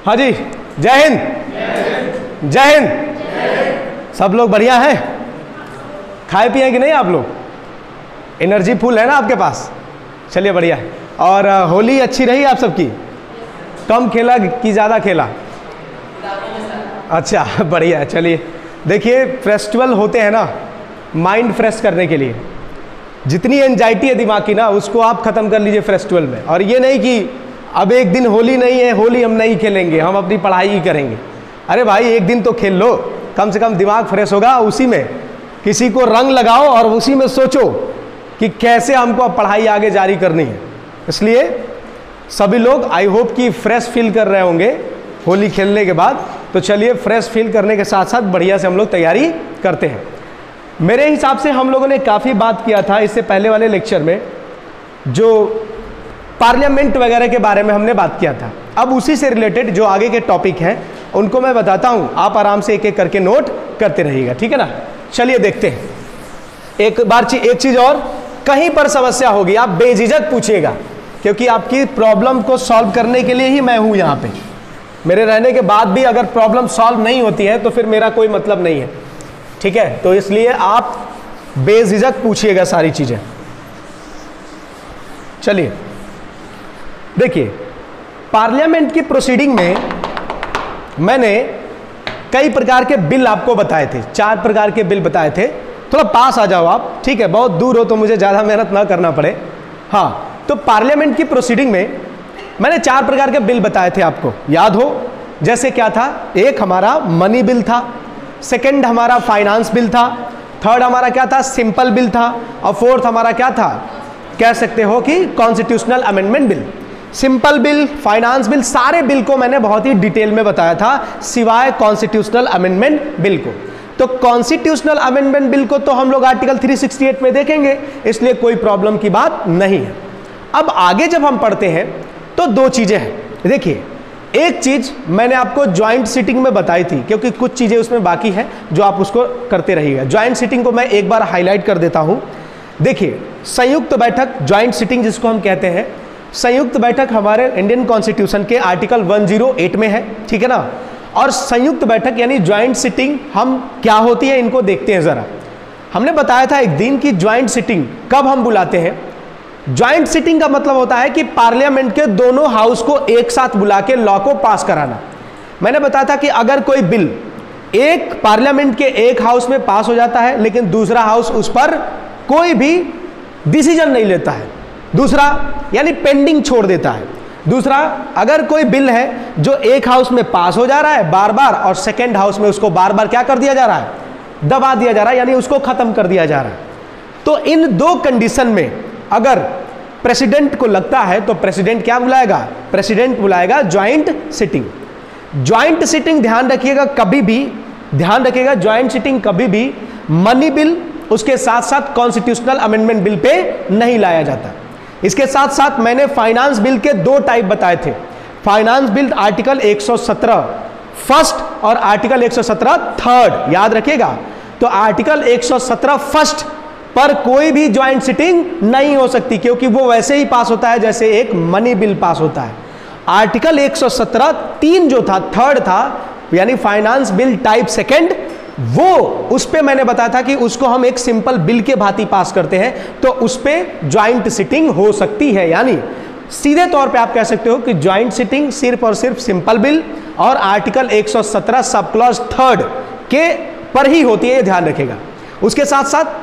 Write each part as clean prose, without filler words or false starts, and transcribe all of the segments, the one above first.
हाँ जी, जय हिंद। जय हिंद। सब लोग बढ़िया हैं? खाए पिए कि नहीं आप लोग? एनर्जी फुल है ना आपके पास? चलिए बढ़िया है। और होली अच्छी रही आप सबकी? कम खेला कि ज़्यादा खेला? अच्छा बढ़िया है। चलिए देखिए, फेस्टिवल होते हैं ना माइंड फ्रेश करने के लिए। जितनी एंजाइटी है दिमाग की ना, उसको आप ख़त्म कर लीजिए फेस्टिवल में। और ये नहीं कि अब एक दिन होली नहीं है, होली हम नहीं खेलेंगे, हम अपनी पढ़ाई ही करेंगे। अरे भाई एक दिन तो खेल लो, कम से कम दिमाग फ्रेश होगा। उसी में किसी को रंग लगाओ और उसी में सोचो कि कैसे हमको अब पढ़ाई आगे जारी करनी है। इसलिए सभी लोग आई होप कि फ्रेश फील कर रहे होंगे होली खेलने के बाद। तो चलिए फ्रेश फील करने के साथ साथ बढ़िया से हम लोग तैयारी करते हैं। मेरे हिसाब से हम लोगों ने काफ़ी बात किया था इससे पहले वाले लेक्चर में, जो पार्लियामेंट वगैरह के बारे में हमने बात किया था। अब उसी से रिलेटेड जो आगे के टॉपिक हैं उनको मैं बताता हूं, आप आराम से एक एक करके नोट करते रहिएगा, ठीक है ना। चलिए देखते हैं। एक चीज़ और, कहीं पर समस्या होगी आप बेझिझक पूछिएगा, क्योंकि आपकी प्रॉब्लम को सॉल्व करने के लिए ही मैं हूं यहाँ पे। मेरे रहने के बाद भी अगर प्रॉब्लम सॉल्व नहीं होती है तो फिर मेरा कोई मतलब नहीं है, ठीक है। तो इसलिए आप बेझिझक पूछिएगा सारी चीज़ें। चलिए देखिए, पार्लियामेंट की प्रोसीडिंग में मैंने कई प्रकार के बिल आपको बताए थे, 4 प्रकार के बिल बताए थे। थोड़ा पास आ जाओ आप, ठीक है, बहुत दूर हो तो मुझे ज़्यादा मेहनत ना करना पड़े। हाँ, तो पार्लियामेंट की प्रोसीडिंग में मैंने 4 प्रकार के बिल बताए थे, आपको याद हो। जैसे क्या था, एक हमारा मनी बिल था, सेकंड हमारा फाइनेंस बिल था, थर्ड हमारा क्या था, सिंपल बिल था, और फोर्थ हमारा क्या था, कह सकते हो कि constitutional amendment bill. Simple bill, finance bill, सारे बिल को मैंने बहुत ही डिटेल में बताया था, सिवाय कॉन्स्टिट्यूशनल अमेंडमेंट बिल को। तो कॉन्स्टिट्यूशनल अमेंडमेंट बिल को तो हम लोग आर्टिकल 368 में देखेंगे, इसलिए कोई प्रॉब्लम की बात नहीं है। अब आगे जब हम पढ़ते हैं तो 2 चीजें हैं। देखिए, एक चीज मैंने आपको ज्वाइंट सिटिंग में बताई थी, क्योंकि कुछ चीजें उसमें बाकी है जो आप उसको करते रहिएगा। ज्वाइंट सिटिंग को मैं एक बार हाईलाइट कर देता हूं। देखिए, संयुक्त बैठक, ज्वाइंट सिटिंग जिसको हम कहते हैं, संयुक्त बैठक हमारे इंडियन कॉन्स्टिट्यूशन के आर्टिकल 108 में है, ठीक है ना। और संयुक्त बैठक यानी ज्वाइंट सिटिंग हम क्या होती है इनको देखते हैं जरा। हमने बताया था एक दिन कि ज्वाइंट सिटिंग कब हम बुलाते हैं। ज्वाइंट सिटिंग का मतलब होता है कि पार्लियामेंट के दोनों हाउस को एक साथ बुला के लॉ को पास कराना। मैंने बताया था कि अगर कोई बिल एक पार्लियामेंट के एक हाउस में पास हो जाता है लेकिन दूसरा हाउस उस पर कोई भी डिसीजन नहीं लेता है, दूसरा यानी पेंडिंग छोड़ देता है। दूसरा, अगर कोई बिल है जो एक हाउस में पास हो जा रहा है बार बार और सेकेंड हाउस में उसको बार बार क्या कर दिया जा रहा है, दबा दिया जा रहा है, यानी उसको खत्म कर दिया जा रहा है। तो इन 2 कंडीशन में अगर प्रेसिडेंट को लगता है तो प्रेसिडेंट क्या बुलाएगा, प्रेसिडेंट बुलाएगा ज्वाइंट सिटिंग। ज्वाइंट सिटिंग ध्यान रखिएगा, कभी भी ध्यान रखिएगा, ज्वाइंट सिटिंग कभी भी मनी बिल उसके साथ साथ कॉन्स्टिट्यूशनल अमेंडमेंट बिल पे नहीं लाया जाता। इसके साथ साथ मैंने फाइनेंस बिल के 2 टाइप बताए थे। फाइनेंस बिल आर्टिकल 117 फर्स्ट और आर्टिकल 117 थर्ड, याद रखिएगा। तो आर्टिकल 117 फर्स्ट पर कोई भी ज्वाइंट सिटिंग नहीं हो सकती, क्योंकि वो वैसे ही पास होता है जैसे एक मनी बिल पास होता है। आर्टिकल 117 3 जो था, थर्ड था, यानी फाइनेंस बिल टाइप सेकंड, वो उस पे मैंने बताया था कि उसको हम एक सिंपल बिल के भांति पास करते हैं, तो उस पे ज्वाइंट सिटिंग हो सकती है। यानी सीधे तौर पे आप कह सकते हो कि ज्वाइंट सिटिंग सिर्फ और सिर्फ सिंपल बिल और आर्टिकल 117 सब क्लॉज थर्ड के पर ही होती है, ये ध्यान रखेगा। उसके साथ साथ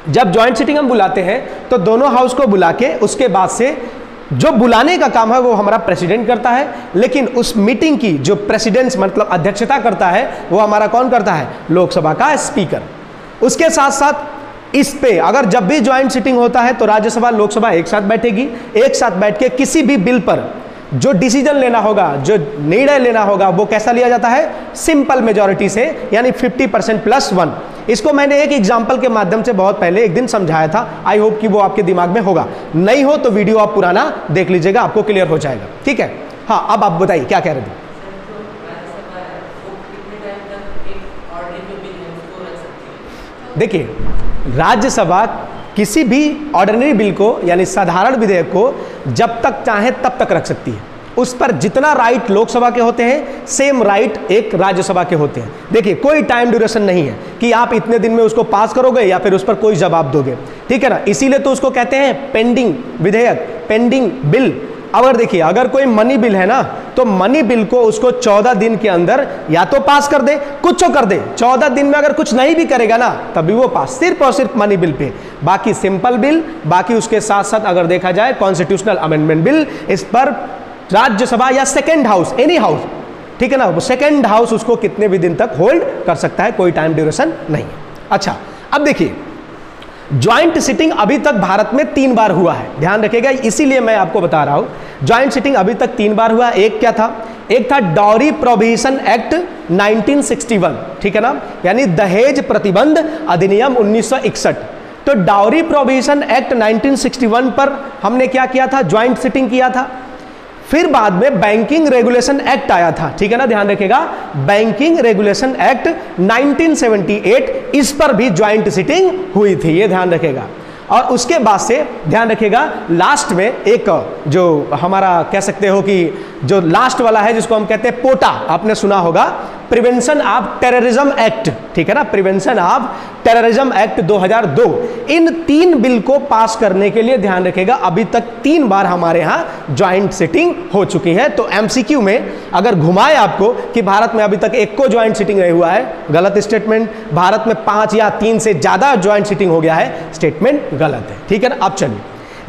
जब ज्वाइंट सिटिंग हम बुलाते हैं तो दोनों हाउस को बुला के उसके बाद से जो बुलाने का काम है वो हमारा प्रेसिडेंट करता है, लेकिन उस मीटिंग की जो प्रेसिडेंट मतलब अध्यक्षता करता है वो हमारा कौन करता है, लोकसभा का स्पीकर। उसके साथ साथ इस पे अगर जब भी ज्वाइंट सिटिंग होता है तो राज्यसभा लोकसभा एक साथ बैठेगी, एक साथ बैठ के किसी भी बिल पर जो डिसीजन लेना होगा, जो निर्णय लेना होगा, वो कैसा लिया जाता है, सिंपल मेजॉरिटी से, यानी 50% + 1। इसको मैंने एक एग्जाम्पल के माध्यम से बहुत पहले एक दिन समझाया था, आई होप कि वो आपके दिमाग में होगा। नहीं हो तो वीडियो आप पुराना देख लीजिएगा, आपको क्लियर हो जाएगा, ठीक है। हाँ, अब आप बताइए क्या कह रहे थे। देखिए, राज्यसभा किसी भी ऑर्डिनरी बिल को यानी साधारण विधेयक को जब तक चाहे तब तक रख सकती है। उस पर जितना राइट लोकसभा के होते हैं सेम राइट एक राज्यसभा के होते हैं। देखिए कोई टाइम ड्यूरेशन नहीं है कि आप इतने दिन में उसको पास करोगे या फिर उस पर कोई जवाब दोगे, ठीक है ना। इसीलिए तो उसको कहते हैं पेंडिंग विधेयक, पेंडिंग बिल। अगर देखिए अगर कोई मनी बिल है ना तो मनी बिल को उसको 14 दिन के अंदर या तो पास कर दे, कुछ कर दे। 14 दिन में अगर कुछ नहीं भी करेगा ना तभी वो पास, सिर्फ और सिर्फ मनी बिल पे। बाकी सिंपल बिल, बाकी उसके साथ साथ अगर देखा जाए कॉन्स्टिट्यूशनल अमेंडमेंट बिल, इस पर राज्यसभा या सेकेंड हाउस, एनी हाउस, ठीक है ना, वो सेकेंड हाउस उसको कितने भी दिन तक होल्ड कर सकता है, कोई टाइम ड्यूरेशन नहीं है। अच्छा अब देखिए ज्वाइंट सिटिंग अभी तक भारत में 3 बार हुआ है, ध्यान रखिएगा, इसीलिए मैं आपको बता रहा हूं ज्वाइंट सिटिंग अभी तक 3 बार हुआ। एक क्या था, एक था डाउरी प्रोहिबिशन एक्ट 1961, ठीक है ना, यानी दहेज प्रतिबंध अधिनियम 1961। तो डाउरी प्रोहिबिशन एक्ट 1961 पर हमने क्या किया था, ज्वाइंट सिटिंग किया था। फिर बाद में बैंकिंग रेगुलेशन एक्ट आया था, ठीक है ना, ध्यान रखिएगा, बैंकिंग रेगुलेशन एक्ट 1978, इस पर भी ज्वाइंट सिटिंग हुई थी, ये ध्यान रखिएगा। और उसके बाद से ध्यान रखिएगा लास्ट में एक जो हमारा कह सकते हो कि जो लास्ट वाला है जिसको हम कहते हैं पोटा, आपने सुना होगा, प्रिवेंशन ऑफ टेररिज्म एक्ट, ठीक है ना, prevention of terrorism act 2002। In 3 bill को पास करने के लिए ध्यान रखिएगा अभी तक 3 बार हमारे यहाँ ज्वाइंट सिटिंग हो चुकी है। तो एमसीक्यू में अगर घुमाए आपको कि भारत में अभी तक एक को ज्वाइंट सिटिंग नहीं हुआ है, गलत स्टेटमेंट। भारत में 5 या 3 से ज्यादा ज्वाइंट सिटिंग हो गया है, स्टेटमेंट गलत है, ठीक है ना। अब चलिए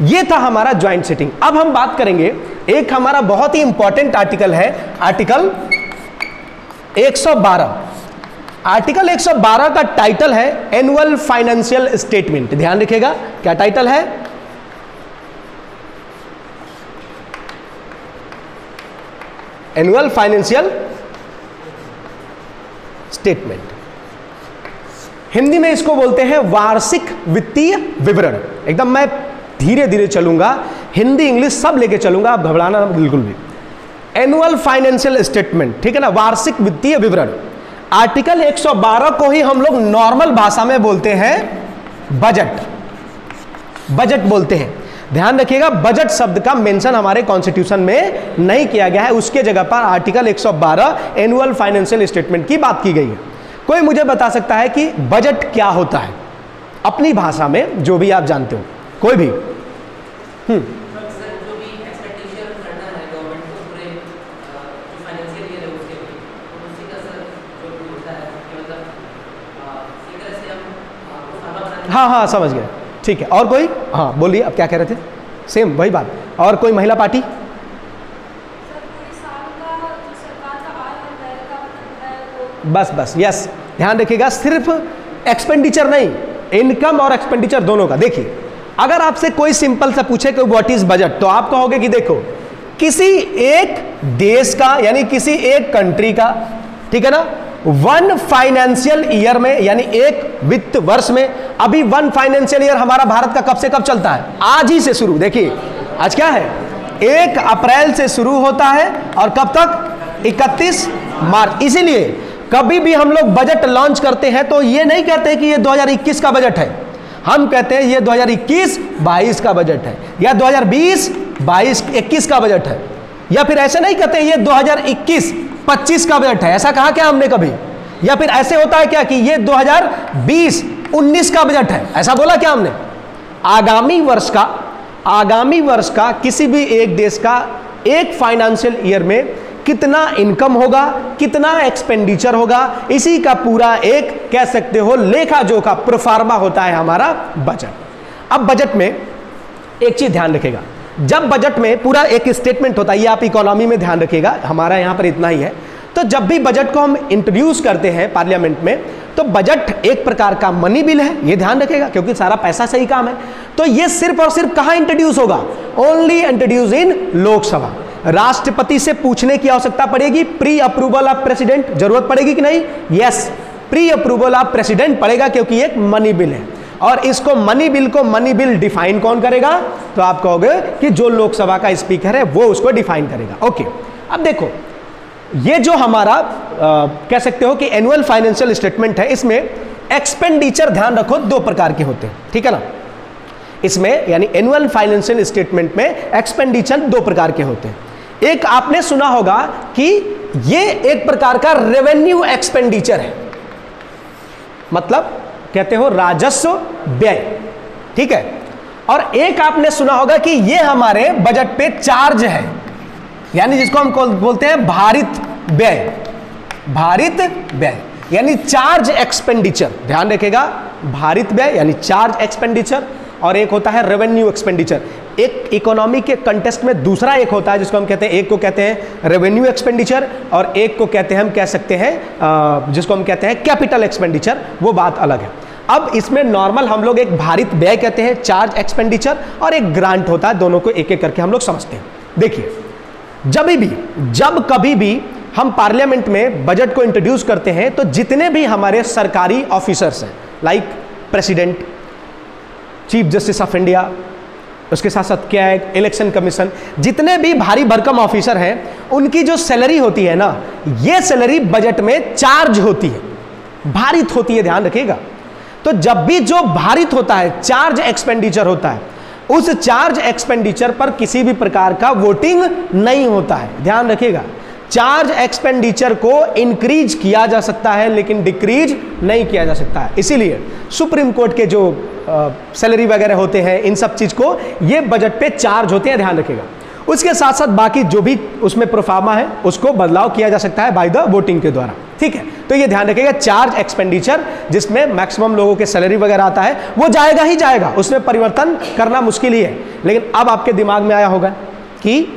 ये था हमारा ज्वाइंट सिटिंग। अब हम बात करेंगे एक हमारा बहुत ही इंपॉर्टेंट आर्टिकल है, आर्टिकल 112। आर्टिकल 112 का टाइटल है एनुअल फाइनेंशियल स्टेटमेंट। ध्यान रखिएगा क्या टाइटल है, एनुअल फाइनेंशियल स्टेटमेंट। हिंदी में इसको बोलते हैं वार्षिक वित्तीय विवरण। एकदम मैं धीरे धीरे चलूंगा, हिंदी इंग्लिश सब लेके चलूंगा, आप घबराना बिल्कुल भी। एनुअल फाइनेंशियल स्टेटमेंट, ठीक है ना, वार्षिक वित्तीय विवरण। आर्टिकल 112 को ही हम लोग नॉर्मल भाषा में बोलते हैं बजट, बजट बोलते हैं। ध्यान रखिएगा बजट शब्द का मेंशन हमारे कॉन्स्टिट्यूशन में नहीं किया गया है, उसके जगह पर आर्टिकल 112 एनुअल फाइनेंशियल स्टेटमेंट की बात की गई है। कोई मुझे बता सकता है कि बजट क्या होता है अपनी भाषा में, जो भी आप जानते हो, कोई भी? हाँ हाँ समझ गए, ठीक है। और कोई? हाँ बोलिए, अब क्या कह रहे थे? सेम वही बात। और कोई महिला पार्टी? बस बस यस, ध्यान रखिएगा, सिर्फ एक्सपेंडिचर नहीं, इनकम और एक्सपेंडिचर दोनों का। देखिए अगर आपसे कोई सिंपल सा पूछे कि व्हाट इज बजट, तो आप कहोगे कि देखो किसी एक देश का यानी किसी एक कंट्री का, ठीक है ना, 1 फाइनेंशियल ईयर में यानी एक वित्त वर्ष में। अभी 1 फाइनेंशियल ईयर हमारा भारत का कब से कब चलता है? आज ही से शुरू। देखिए आज क्या है, 1 अप्रैल से शुरू होता है और कब तक? 31 मार्च। इसीलिए कभी भी हम लोग बजट लॉन्च करते हैं तो ये नहीं कहते कि ये 2021 का बजट है, हम कहते हैं ये 2021-22 का बजट है, या 2020-22-21 का बजट है, या फिर ऐसे नहीं कहते ये 2021-25 का बजट है, ऐसा कहा क्या हमने कभी? या फिर ऐसे होता है क्या कि ये 2020-19 का बजट है, ऐसा बोला क्या हमने? आगामी वर्ष का किसी भी एक देश का एक फाइनेंशियल ईयर में कितना इनकम होगा, कितना एक्सपेंडिचर होगा, इसी का पूरा एक कह सकते हो लेखा जोखा प्रोफार्मा होता है हमारा बजट। अब बजट में एक चीज ध्यान रखिएगा, जब बजट में पूरा एक स्टेटमेंट होता है, ये आप इकोनॉमी में ध्यान रखिएगा, हमारा यहां पर इतना ही है। तो जब भी बजट को हम इंट्रोड्यूस करते हैं पार्लियामेंट में, तो बजट एक प्रकार का मनी बिल है, ये ध्यान रखिएगा, क्योंकि सारा पैसा से ही काम है। तो ये सिर्फ और सिर्फ कहां इंट्रोड्यूस होगा? ओनली इंट्रोड्यूस इन लोकसभा। राष्ट्रपति से पूछने की आवश्यकता पड़ेगी, प्री अप्रूवल ऑफ प्रेसिडेंट जरूरत पड़ेगी कि नहीं? Yes, pre approval of president पड़ेगा, क्योंकि एक मनी बिल है। और इसको मनी बिल डिफाइन कौन करेगा? तो आप कहोगे कि जो लोकसभा का स्पीकर है वो उसको डिफाइन करेगा। ओके, अब देखो ये जो हमारा कह सकते हो कि एनुअल फाइनेंशियल स्टेटमेंट है, इसमें एक्सपेंडिचर ध्यान रखो 2 प्रकार के होते हैं, ठीक है ना। इसमें यानी एनुअल फाइनेंशियल स्टेटमेंट में एक्सपेंडिचर 2 प्रकार के होते हैं। एक आपने सुना होगा कि ये एक प्रकार का रेवेन्यू एक्सपेंडिचर है, मतलब कहते हो राजस्व व्यय, ठीक है। और एक आपने सुना होगा कि ये हमारे बजट पे चार्ज है, यानी जिसको हम बोलते हैं भारित व्यय, भारित व्यय यानी चार्ज एक्सपेंडिचर। ध्यान रखिएगा, भारित व्यय यानी चार्ज एक्सपेंडिचर, और एक होता है रेवेन्यू एक्सपेंडिचर। एक इकोनॉमी के कंटेस्ट में दूसरा एक होता है जिसको हम कहते हैं, एक को कहते हैं रेवेन्यू एक्सपेंडिचर और एक को कहते हैं, हम कह सकते हैं जिसको हम कहते हैं कैपिटल एक्सपेंडिचर, वो बात अलग है। अब इसमें नॉर्मल हम लोग एक भारित व्यय कहते हैं, चार्ज एक्सपेंडिचर, और एक ग्रांट होता है, दोनों को एक एक करके हम लोग समझते हैं। देखिए, जब कभी भी हम पार्लियामेंट में बजट को इंट्रोड्यूस करते हैं तो जितने भी हमारे सरकारी ऑफिसर्स हैं, like president, chief justice of India, उसके साथ साथ क्या है, इलेक्शन कमीशन, जितने भी भारी भरकम ऑफिसर हैं, उनकी जो सैलरी होती है ना, ये सैलरी बजट में चार्ज होती है, भारित होती है, ध्यान रखिएगा। तो जब भी जो भारित होता है, चार्ज एक्सपेंडिचर होता है, उस चार्ज एक्सपेंडिचर पर किसी भी प्रकार का वोटिंग नहीं होता है, ध्यान रखिएगा। चार्ज एक्सपेंडिचर को इंक्रीज किया जा सकता है लेकिन डिक्रीज नहीं किया जा सकता है। इसीलिए सुप्रीम कोर्ट के जो सैलरी वगैरह होते हैं, इन सब चीज को ये बजट पे चार्ज होते हैं, ध्यान रखिएगा। उसके साथ साथ बाकी जो भी उसमें प्रोफार्मा है उसको बदलाव किया जा सकता है बाय द वोटिंग के द्वारा, ठीक है। तो ये ध्यान रखिएगा, चार्ज एक्सपेंडिचर जिसमें मैक्सिमम लोगों के सैलरी वगैरह आता है, वो जाएगा ही जाएगा, उसमें परिवर्तन करना मुश्किल ही है। लेकिन अब आपके दिमाग में आया होगा कि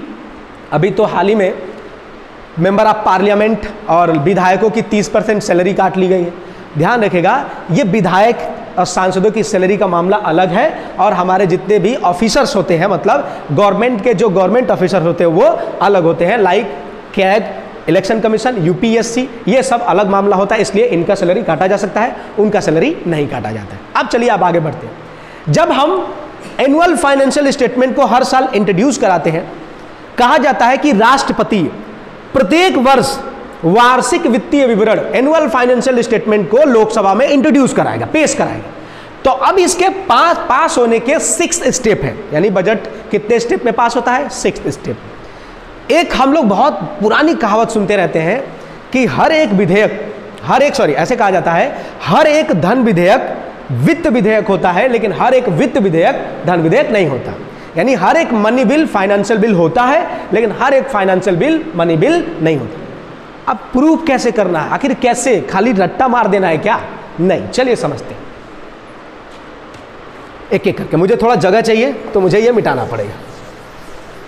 अभी तो हाल ही में मेंबर ऑफ पार्लियामेंट और विधायकों की 30% सैलरी काट ली गई है। ध्यान रखिएगा, ये विधायक और सांसदों की सैलरी का मामला अलग है, और हमारे जितने भी ऑफिसर्स होते हैं, मतलब गवर्नमेंट के जो गवर्नमेंट ऑफिसर होते हैं वो अलग होते हैं, like CAG, election commission, UPSC, ये सब अलग मामला होता है, इसलिए इनका सैलरी काटा जा सकता है, उनका सैलरी नहीं काटा जाता है। अब चलिए आप आगे बढ़ते हैं। जब हम एनुअल फाइनेंशियल स्टेटमेंट को हर साल इंट्रोड्यूस कराते हैं, कहा जाता है कि राष्ट्रपति प्रत्येक वर्ष वार्षिक वित्तीय विवरण, एनुअल फाइनेंशियल स्टेटमेंट को लोकसभा में इंट्रोड्यूस कराएगा, पेश कराएगा। तो अब इसके पास होने के 6 स्टेप है, यानी बजट कितने स्टेप में पास होता है, 6 स्टेप। एक हम लोग बहुत पुरानी कहावत सुनते रहते हैं कि ऐसे कहा जाता है, हर एक धन विधेयक वित्त विधेयक होता है, लेकिन हर एक वित्त विधेयक धन विधेयक नहीं होता। यानी हर एक मनी बिल फाइनेंशियल बिल होता है, लेकिन हर एक फाइनेंशियल बिल मनी बिल नहीं होता। अब प्रूफ कैसे करना है, आखिर कैसे, खाली रट्टा मार देना है क्या? नहीं, चलिए समझते हैं एक एक करके। मुझे थोड़ा जगह चाहिए तो मुझे ये मिटाना पड़ेगा।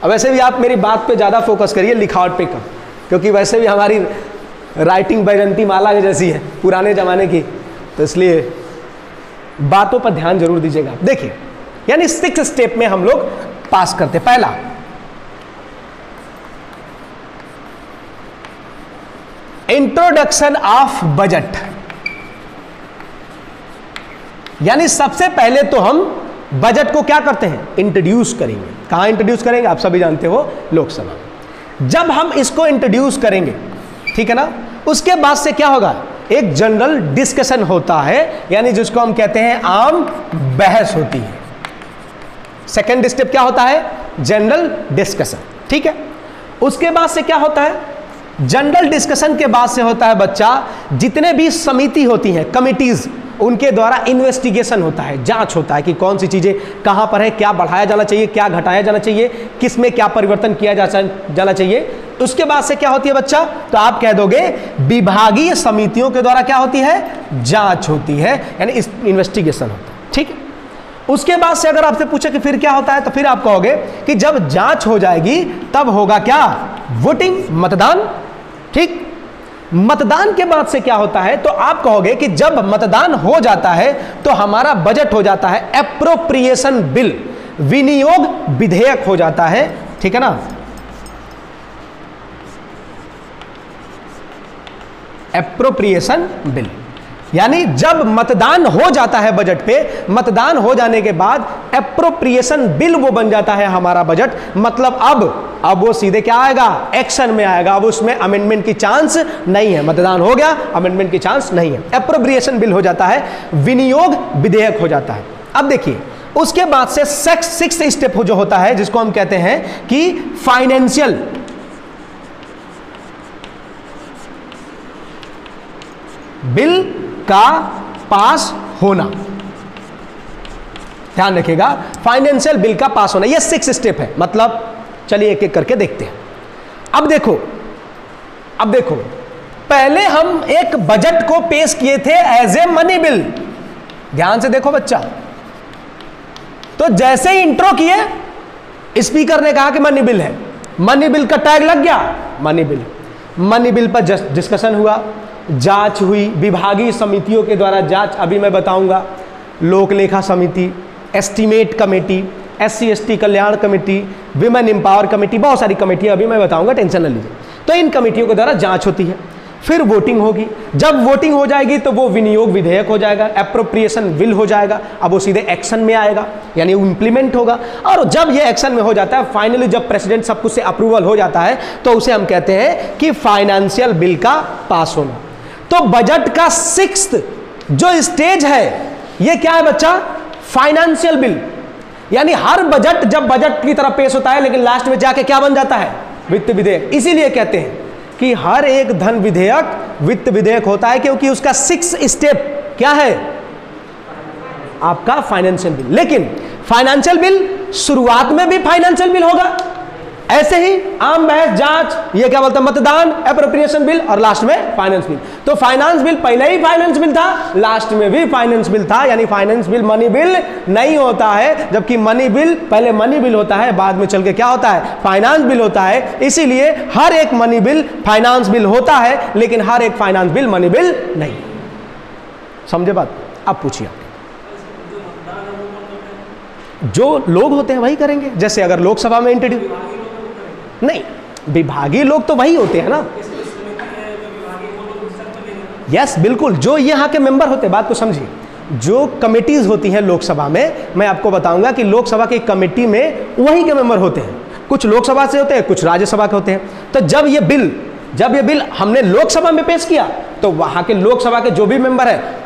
अब वैसे भी आप मेरी बात पे ज़्यादा फोकस करिए, लिखावट पे कम, क्योंकि वैसे भी हमारी राइटिंग बैजंती माला जैसी है पुराने ज़माने की, तो इसलिए बातों पर ध्यान जरूर दीजिएगा। देखिए, यानी 6 स्टेप में हम लोग पास करते। पहला, इंट्रोडक्शन ऑफ बजट, यानी सबसे पहले तो हम बजट को क्या करते हैं, इंट्रोड्यूस करेंगे। कहां इंट्रोड्यूस करेंगे, आप सभी जानते हो, लोकसभा में। जब हम इसको इंट्रोड्यूस करेंगे, ठीक है ना, उसके बाद से क्या होगा, एक जनरल डिस्कशन होता है, यानी जिसको हम कहते हैं आम बहस होती है। सेकेंड स्टेप क्या होता है, जनरल डिस्कशन, ठीक है। उसके बाद से क्या होता है, जनरल डिस्कशन के बाद से होता है बच्चा, जितने भी समिति होती हैं, कमिटीज, उनके द्वारा इन्वेस्टिगेशन होता है, जांच होता है कि कौन सी चीजें कहां पर है, क्या बढ़ाया जाना चाहिए, क्या घटाया जाना चाहिए, किस में क्या परिवर्तन किया जाना चाहिए। उसके बाद से क्या होती है बच्चा, तो आप कह दोगे विभागीय समितियों के द्वारा क्या होती है, जांच होती है, यानी इन्वेस्टिगेशन होता है, ठीक है। उसके बाद से अगर आपसे पूछे कि फिर क्या होता है, तो फिर आप कहोगे कि जब जांच हो जाएगी तब होगा क्या, वोटिंग, मतदान, ठीक। मतदान के बाद से क्या होता है, तो आप कहोगे कि जब मतदान हो जाता है तो हमारा बजट हो जाता है एप्रोप्रिएशन बिल, विनियोग विधेयक हो जाता है, ठीक है ना। एप्रोप्रिएशन बिल, यानी जब मतदान हो जाता है बजट पे, मतदान हो जाने के बाद एप्रोप्रिएशन बिल वो बन जाता है हमारा बजट। मतलब अब वो सीधे क्या आएगा, एक्शन में आएगा। अब उसमें अमेंडमेंट की चांस नहीं है, मतदान हो गया, अमेंडमेंट की चांस नहीं है, एप्रोप्रिएशन बिल हो जाता है, विनियोग विधेयक हो जाता है। अब देखिए, उसके बाद से 6th स्टेप जो होता है, जिसको हम कहते हैं कि फाइनेंशियल बिल का पास होना, ध्यान रखिएगा, फाइनेंशियल बिल का पास होना, ये 6 स्टेप है। मतलब चलिए एक एक करके देखते हैं। अब देखो पहले हम एक बजट को पेश किए थे एज ए मनी बिल। ध्यान से देखो बच्चा, तो जैसे ही इंट्रो किए स्पीकर ने कहा कि मनी बिल है, मनी बिल का टैग लग गया, मनी बिल। मनी बिल पर डिस्कशन हुआ, जांच हुई, विभागीय समितियों के द्वारा जांच, अभी मैं बताऊंगा, लोक लेखा समिति, एस्टीमेट कमेटी, SC ST कल्याण कमेटी, विमेन एम्पावर कमेटी, बहुत सारी कमेटियां अभी मैं बताऊंगा, टेंशन न लीजिए। तो इन कमेटियों के द्वारा जांच होती है, फिर वोटिंग होगी। जब वोटिंग हो जाएगी तो वो विनियोग विधेयक हो जाएगा, एप्रोप्रिएशन बिल हो जाएगा। अब वो सीधे एक्शन में आएगा, यानी इम्प्लीमेंट होगा। और जब ये एक्शन में हो जाता है, फाइनली जब प्रेसिडेंट सब कुछ से अप्रूवल हो जाता है, तो उसे हम कहते हैं कि फाइनेंशियल बिल का पास होना। तो बजट का 6th जो स्टेज है, ये क्या है बच्चा? Financial bill. यानी हर बजट जब बजट की तरह पेश होता है, लेकिन लास्ट में जाके क्या बन जाता है? वित्त विधेयक। इसीलिए कहते हैं कि हर एक धन विधेयक वित्त विधेयक होता है, क्योंकि उसका 6 स्टेप क्या है? आपका फाइनेंशियल बिल। लेकिन फाइनेंशियल बिल शुरुआत में भी फाइनेंशियल बिल होगा, ऐसे ही आम बहस, जांच, ये क्या बोलते हैं, मतदान, एप्रोप्रिएशन बिल, और लास्ट में फाइनेंस बिल। तो फाइनेंस बिल पहले ही फाइनेंस बिल था, लास्ट में भी फाइनेंस बिल था। यानी फाइनेंस बिल मनी बिल नहीं होता है, जबकि मनी बिल पहले मनी बिल होता है, बाद में चल के क्या होता है? फाइनेंस बिल होता है। इसीलिए हर एक मनी बिल फाइनेंस बिल होता है, लेकिन हर एक फाइनेंस बिल मनी बिल नहीं। समझे बात? अब पूछिए, जो लोग होते हैं वही करेंगे। जैसे अगर लोकसभा में इंट्रोड्यूस, नहीं, विभागीय लोग तो वही होते हैं ना। यस, बिल्कुल, जो यहाँ के मेंबर होते हैं, बात को समझिए, जो कमेटीज होती हैं लोकसभा में, मैं आपको बताऊंगा कि लोकसभा की कमेटी में वही के मेंबर होते हैं। कुछ लोकसभा से होते हैं, कुछ राज्यसभा के होते हैं। तो जब ये बिल हमने लोकसभा में पेश किया, तो वहां के लोकसभा के जो भी मेंबर है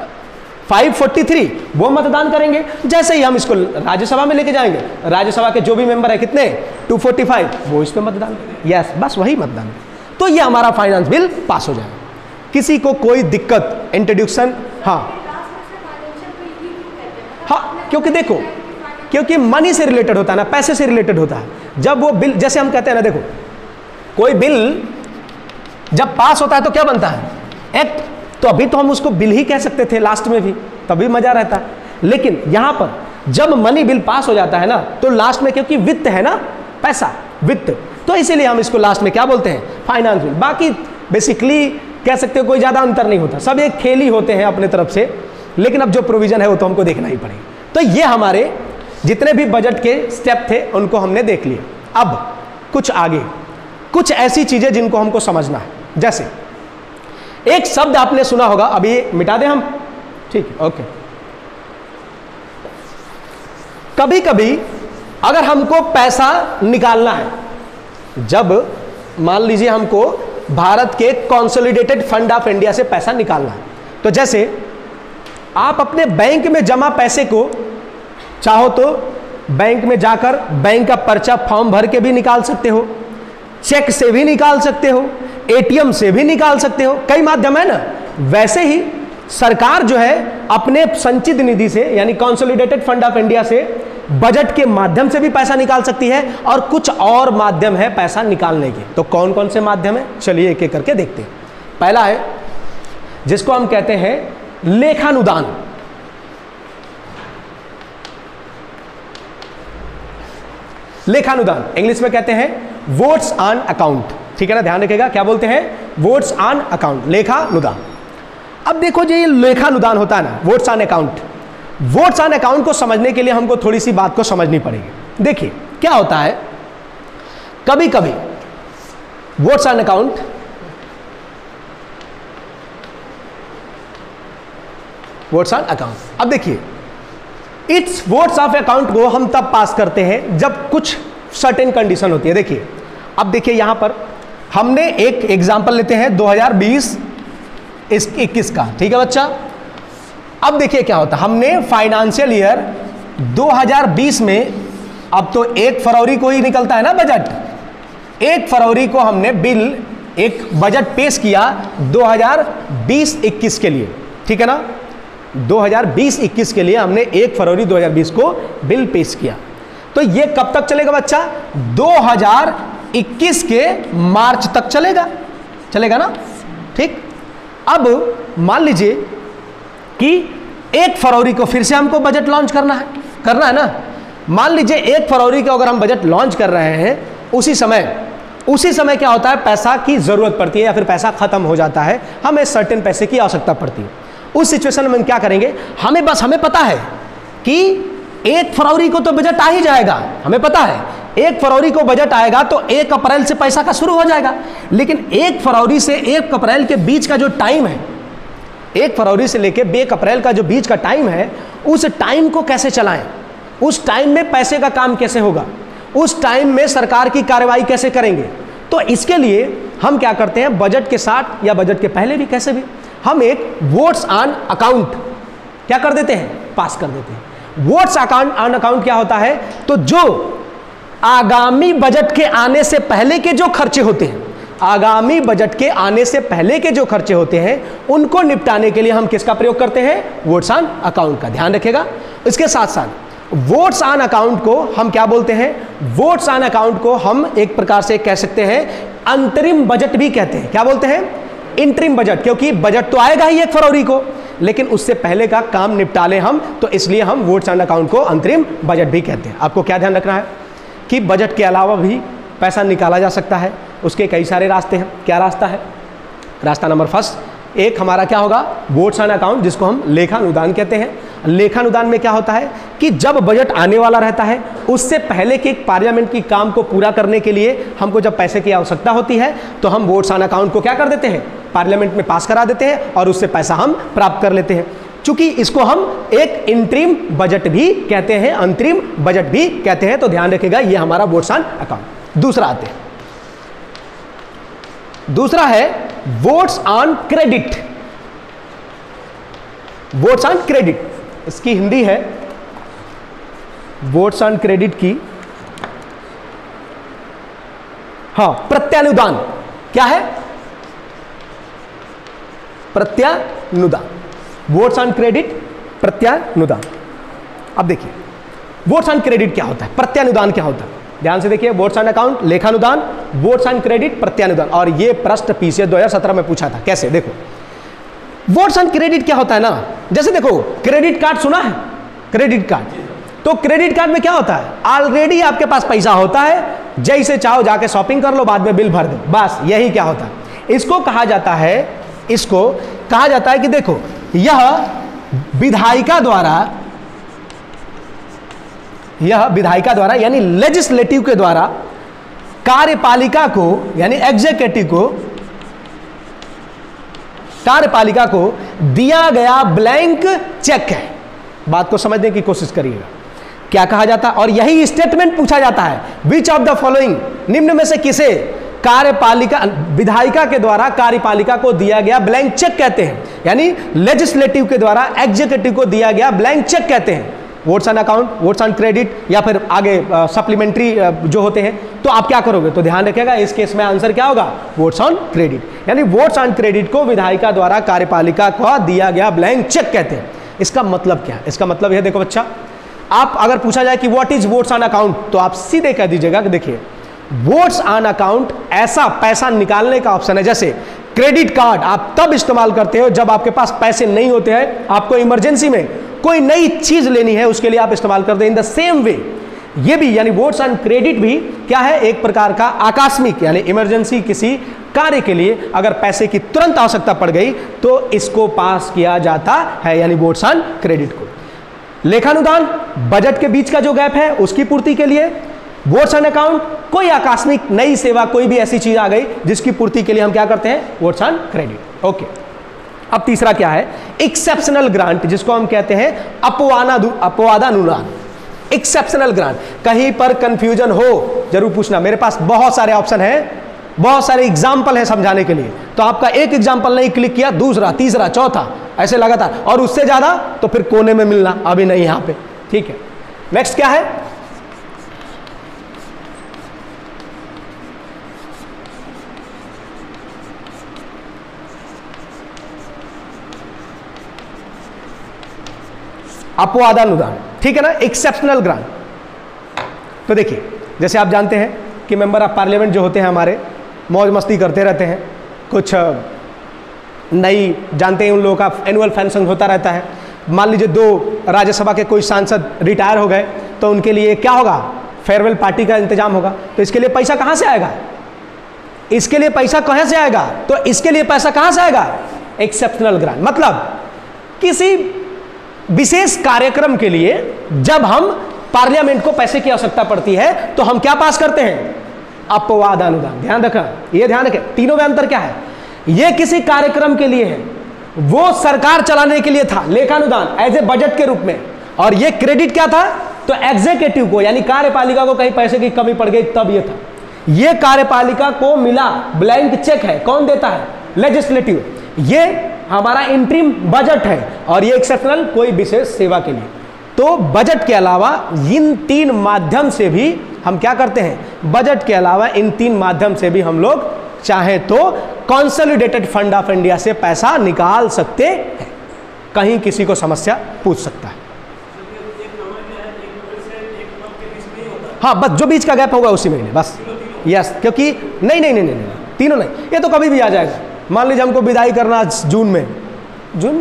543 वो मतदान करेंगे। जैसे ही हम इसको राज्यसभा में लेके जाएंगे, राज्यसभा के जो भी मेंबर है कितने? 245, वो इस पे मतदान करेंगे। यस, बस वही मतदान। तो ये हमारा फाइनेंस बिल पास हो जाएगा। किसी को कोई दिक्कत? इंट्रोडक्शन। हाँ, क्योंकि देखो, क्योंकि मनी से रिलेटेड होता है ना, पैसे से रिलेटेड होता है। जब वो बिल, जैसे हम कहते हैं ना, देखो, कोई बिल जब पास होता है तो क्या बनता है? एक्ट। तो अभी तो हम उसको बिल ही कह सकते थे लास्ट में भी, तभी मजा रहता है। लेकिन यहां पर जब मनी बिल पास हो जाता है ना, तो लास्ट में, क्योंकि वित्त है ना, पैसा, वित्त, तो इसीलिए हम इसको लास्ट में क्या बोलते हैं? Finance bill. बाकी बेसिकली कह सकते हो कोई ज्यादा अंतर नहीं होता, सब एक खेल ही होते हैं अपने तरफ से। लेकिन अब जो प्रोविजन है वो तो हमको देखना ही पड़ेगा। तो ये हमारे जितने भी बजट के स्टेप थे उनको हमने देख लिया। अब कुछ आगे, कुछ ऐसी चीजें जिनको हमको समझना है। जैसे एक शब्द आपने सुना होगा, अभी मिटा दें हम, ठीक है, ओके। कभी कभी अगर हमको पैसा निकालना है, जब मान लीजिए हमको भारत के कंसोलिडेटेड फंड ऑफ इंडिया से पैसा निकालना है, तो जैसे आप अपने बैंक में जमा पैसे को चाहो तो बैंक में जाकर बैंक का पर्चा फॉर्म भर के भी निकाल सकते हो, चेक से भी निकाल सकते हो, ATM से भी निकाल सकते हो, कई माध्यम है ना। वैसे ही सरकार जो है अपने संचित निधि से, यानी कंसोलिडेटेड फंड ऑफ इंडिया से, बजट के माध्यम से भी पैसा निकाल सकती है, और कुछ और माध्यम है पैसा निकालने के। तो कौन कौन से माध्यम है, चलिए एक एक करके देखते हैं। पहला है जिसको हम कहते हैं लेखानुदान। लेखानुदान इंग्लिश में कहते हैं वोट्स ऑन अकाउंट, ठीक है ना, ध्यान रखिएगा, क्या बोलते हैं? वोट्स ऑन अकाउंट, लेखानुदान। अब देखो जो ये लेखानुदान होता है ना, votes on account, votes on account को समझने के लिए हमको थोड़ी सी बात को समझनी पड़ेगी। देखिए क्या होता है, कभी कभी votes on account, votes on account, अब देखिए इट्स वोट्स ऑफ अकाउंट को हम तब पास करते हैं जब कुछ सर्टेन कंडीशन होती है। देखिए, अब देखिए यहां पर हमने एक एग्जांपल लेते हैं 2020-21 का, ठीक है बच्चा। अब देखिए क्या होता है, हमने फाइनेंशियल ईयर 2020 में, अब तो 1 फरवरी को ही निकलता है ना बजट, 1 फरवरी को हमने बिल एक बजट पेश किया 2020-21 के लिए, ठीक है ना, 2020-21 के लिए हमने 1 फरवरी 2020 को बिल पेश किया। तो ये कब तक चलेगा बच्चा? 2021 के मार्च तक चलेगा, चलेगा ना, ठीक। अब मान लीजिए कि 1 फरवरी को फिर से हमको बजट लॉन्च करना है ना। मान लीजिए 1 फरवरी को अगर हम बजट लॉन्च कर रहे हैं, उसी समय क्या होता है, पैसा की जरूरत पड़ती है या फिर पैसा खत्म हो जाता है, हमें सर्टेन पैसे की आवश्यकता पड़ती है। उस सिचुएशन में हम क्या करेंगे, हमें पता है कि 1 फरवरी को तो बजट आ ही जाएगा, हमें पता है 1 फरवरी को बजट आएगा तो 1 अप्रैल से पैसा का शुरू हो जाएगा। लेकिन 1 फरवरी से 1 अप्रैल के बीच का जो टाइम है, 1 फरवरी से लेकर 1 अप्रैल का जो बीच का टाइम है, उस टाइम को कैसे चलाएं, उस टाइम में पैसे का काम कैसे होगा, उस टाइम में सरकार की कार्रवाई कैसे करेंगे। तो इसके लिए हम क्या करते हैं, बजट के साथ या बजट के पहले भी कैसे भी हम एक वोट्स ऑन अकाउंट क्या कर देते हैं, पास कर देते हैं। वोट्स ऑन अकाउंट क्या होता है, तो जो आगामी बजट के आने से पहले के जो खर्चे होते हैं, आगामी बजट के आने से पहले के जो खर्चे होते हैं, उनको निपटाने के लिए हम किसका प्रयोग करते हैं, वोट्स ऑन अकाउंट का। ध्यान रखिएगा। इसके साथ साथ वोट्स ऑन अकाउंट को हम क्या बोलते हैं, वोट्स ऑन अकाउंट को हम एक प्रकार से कह सकते हैं अंतरिम बजट भी कहते हैं। क्या बोलते हैं, इंटरिम बजट, क्योंकि बजट तो आएगा ही 1 फरवरी को, लेकिन उससे पहले का काम निपटा लें हम, तो इसलिए हम वोट्स ऑन अकाउंट को अंतरिम बजट भी कहते हैं। आपको क्या ध्यान रखना है कि बजट के अलावा भी पैसा निकाला जा सकता है, उसके कई सारे रास्ते हैं। क्या रास्ता है, रास्ता नंबर फर्स्ट, एक हमारा क्या होगा, वोट्स ऑन अकाउंट, जिसको हम लेखानुदान कहते हैं। लेखानुदान में क्या होता है कि जब बजट आने वाला रहता है, उससे पहले के पार्लियामेंट की काम को पूरा करने के लिए हमको जब पैसे की आवश्यकता होती है, तो हम वोट्स ऑन अकाउंट को क्या कर देते हैं, पार्लियामेंट में पास करा देते हैं और उससे पैसा हम प्राप्त कर लेते हैं। चूंकि इसको हम एक इंटरिम बजट भी कहते हैं, अंतरिम बजट भी कहते हैं। तो ध्यान रखिएगा, ये हमारा वोट्स ऑन अकाउंट। दूसरा आते हैं, दूसरा है votes on credit. Votes on credit, इसकी हिंदी है वोट्स ऑन क्रेडिट की, हाँ, प्रत्यानुदान। क्या है, प्रत्यानुदान। वोट्स ऑन क्रेडिट, प्रत्यानुदान। अब देखिए वोट्स ऑन क्रेडिट क्या होता है, प्रत्यानुदान क्या होता है। ध्यान से देखिए, वोट्स ऑन अकाउंट लेखानुदान, वोट्स ऑन क्रेडिट प्रत्यानुदान। और ये प्रश्न पीसीएस 2017 में पूछा था। कैसे, देखो वोट्स ऑन क्रेडिट क्या होता है ना, जैसे देखो क्रेडिट कार्ड सुना है, क्रेडिट कार्ड, तो क्रेडिट कार्ड में क्या होता है, ऑलरेडी आपके पास पैसा होता है, जैसे चाहो जाके शॉपिंग कर लो, बाद में बिल भर दो, बस यही क्या होता है। इसको कहा जाता है, इसको कहा जाता है कि देखो यह विधायिका द्वारा यानी लेजिस्लेटिव के द्वारा कार्यपालिका को यानी एग्जीक्यूटिव को, कार्यपालिका को दिया गया ब्लैंक चेक है। बात को समझने की कोशिश करिएगा, क्या कहा जाता है। और यही स्टेटमेंट पूछा जाता है, विच ऑफ द फॉलोइंग, निम्न में से किसे कार्यपालिका, विधायिका के द्वारा कार्यपालिका को दिया गया ब्लैंक चेक कहते हैं, यानी लेजिस्लेटिव के द्वारा एग्जीक्यूटिव को दिया गया ब्लैंक चेक कहते हैं। Votes on account, votes on credit या फिर आगे सप्लीमेंट्री जो होते हैं, तो आप क्या करोगे, तो ध्यान रखिएगा इस केस में आंसर क्या होगा, वोट्स ऑन क्रेडिट। यानी वोट्स ऑन क्रेडिट को विधायिका द्वारा कार्यपालिका को दिया गया ब्लैंक चेक कहते हैं। इसका मतलब क्या है, इसका मतलब यह देखो बच्चा, आप अगर पूछा जाए कि what is votes on account, तो आप सीधे कह दीजिएगा कि देखिए वोट्स ऑन अकाउंट ऐसा पैसा निकालने का ऑप्शन है। जैसे क्रेडिट कार्ड आप तब इस्तेमाल करते हो जब आपके पास पैसे नहीं होते हैं, आपको इमरजेंसी में कोई नई चीज लेनी है, उसके लिए आप इस्तेमाल करते हैं। इन द सेम वे ये भी यानी वोट्स ऑन क्रेडिट भी क्या है, एक प्रकार का आकस्मिक यानी इमरजेंसी किसी कार्य के लिए अगर पैसे की तुरंत आवश्यकता पड़ गई तो इसको पास किया जाता है, यानी वोट्स ऑन क्रेडिट को। लेखानुदान बजट के बीच का जो गैप है उसकी पूर्ति के लिए। वोट्स ऑन अकाउंट कोई आकस्मिक नई सेवा, कोई भी ऐसी चीज आ गई जिसकी पूर्ति के लिए हम क्या करते हैं, वोट्स ऑन क्रेडिट। ओके, अब तीसरा क्या है, एक्सेप्शनल ग्रांट, जिसको हम कहते हैं अपवादानुदान। एक्सेप्शनल ग्रांट, कहीं पर कंफ्यूजन हो जरूर पूछना, मेरे पास बहुत सारे ऑप्शन हैं, बहुत सारे एग्जाम्पल है समझाने के लिए, तो आपका एक एग्जाम्पल नहीं क्लिक किया, दूसरा तीसरा चौथा ऐसे लगातार, और उससे ज्यादा तो फिर कोने में मिलना, अभी नहीं यहां पे, ठीक है। नेक्स्ट क्या है, अपवादानुदान, ठीक है ना, एक्सेप्शनल ग्रांट। तो देखिए, जैसे आप जानते हैं कि मेंबर ऑफ पार्लियामेंट जो होते हैं हमारे मौज मस्ती करते रहते हैं, कुछ नई जानते हैं उन लोगों का एनुअल फंक्शन होता रहता है। मान लीजिए 2 राज्यसभा के कोई सांसद रिटायर हो गए तो उनके लिए क्या होगा, फेयरवेल पार्टी का इंतजाम होगा। तो इसके लिए पैसा कहाँ से आएगा, इसके लिए पैसा कहाँ से आएगा, तो इसके लिए पैसा कहाँ से आएगा, एक्सेप्शनल ग्रांट। मतलब किसी विशेष कार्यक्रम के लिए जब हम पार्लियामेंट को पैसे की आवश्यकता पड़ती है तो हम क्या पास करते हैं, अपवाद अनुदान। ध्यान रखना, ये ध्यान रखें, तीनों में अंतर क्या है। ये किसी कार्यक्रम के लिए है, वो सरकार चलाने के लिए था, लेखानुदान एज ए बजट के रूप में, और ये क्रेडिट क्या था, तो एग्जीक्यूटिव को यानी कार्यपालिका को कहीं पैसे की कमी पड़ गई तब ये था। ये कार्यपालिका को मिला, ब्लैंक चेक है, कौन देता है, लेजिस्लेटिव। ये हमारा इंटरिम बजट है, और ये एक्सेप्शनल कोई विशेष सेवा के लिए। तो बजट के अलावा इन 3 माध्यम से भी हम क्या करते हैं, बजट के अलावा इन 3 माध्यम से भी हम लोग चाहें तो कंसोलिडेटेड फंड ऑफ इंडिया से पैसा निकाल सकते हैं। कहीं किसी को समस्या पूछ सकता है। हाँ, बस जो बीच का गैप होगा उसी में बस, यस। क्योंकि नहीं, तीनों नहीं, ये तो कभी भी आ जाएगा। मान लीजिए हमको विदाई करना जून में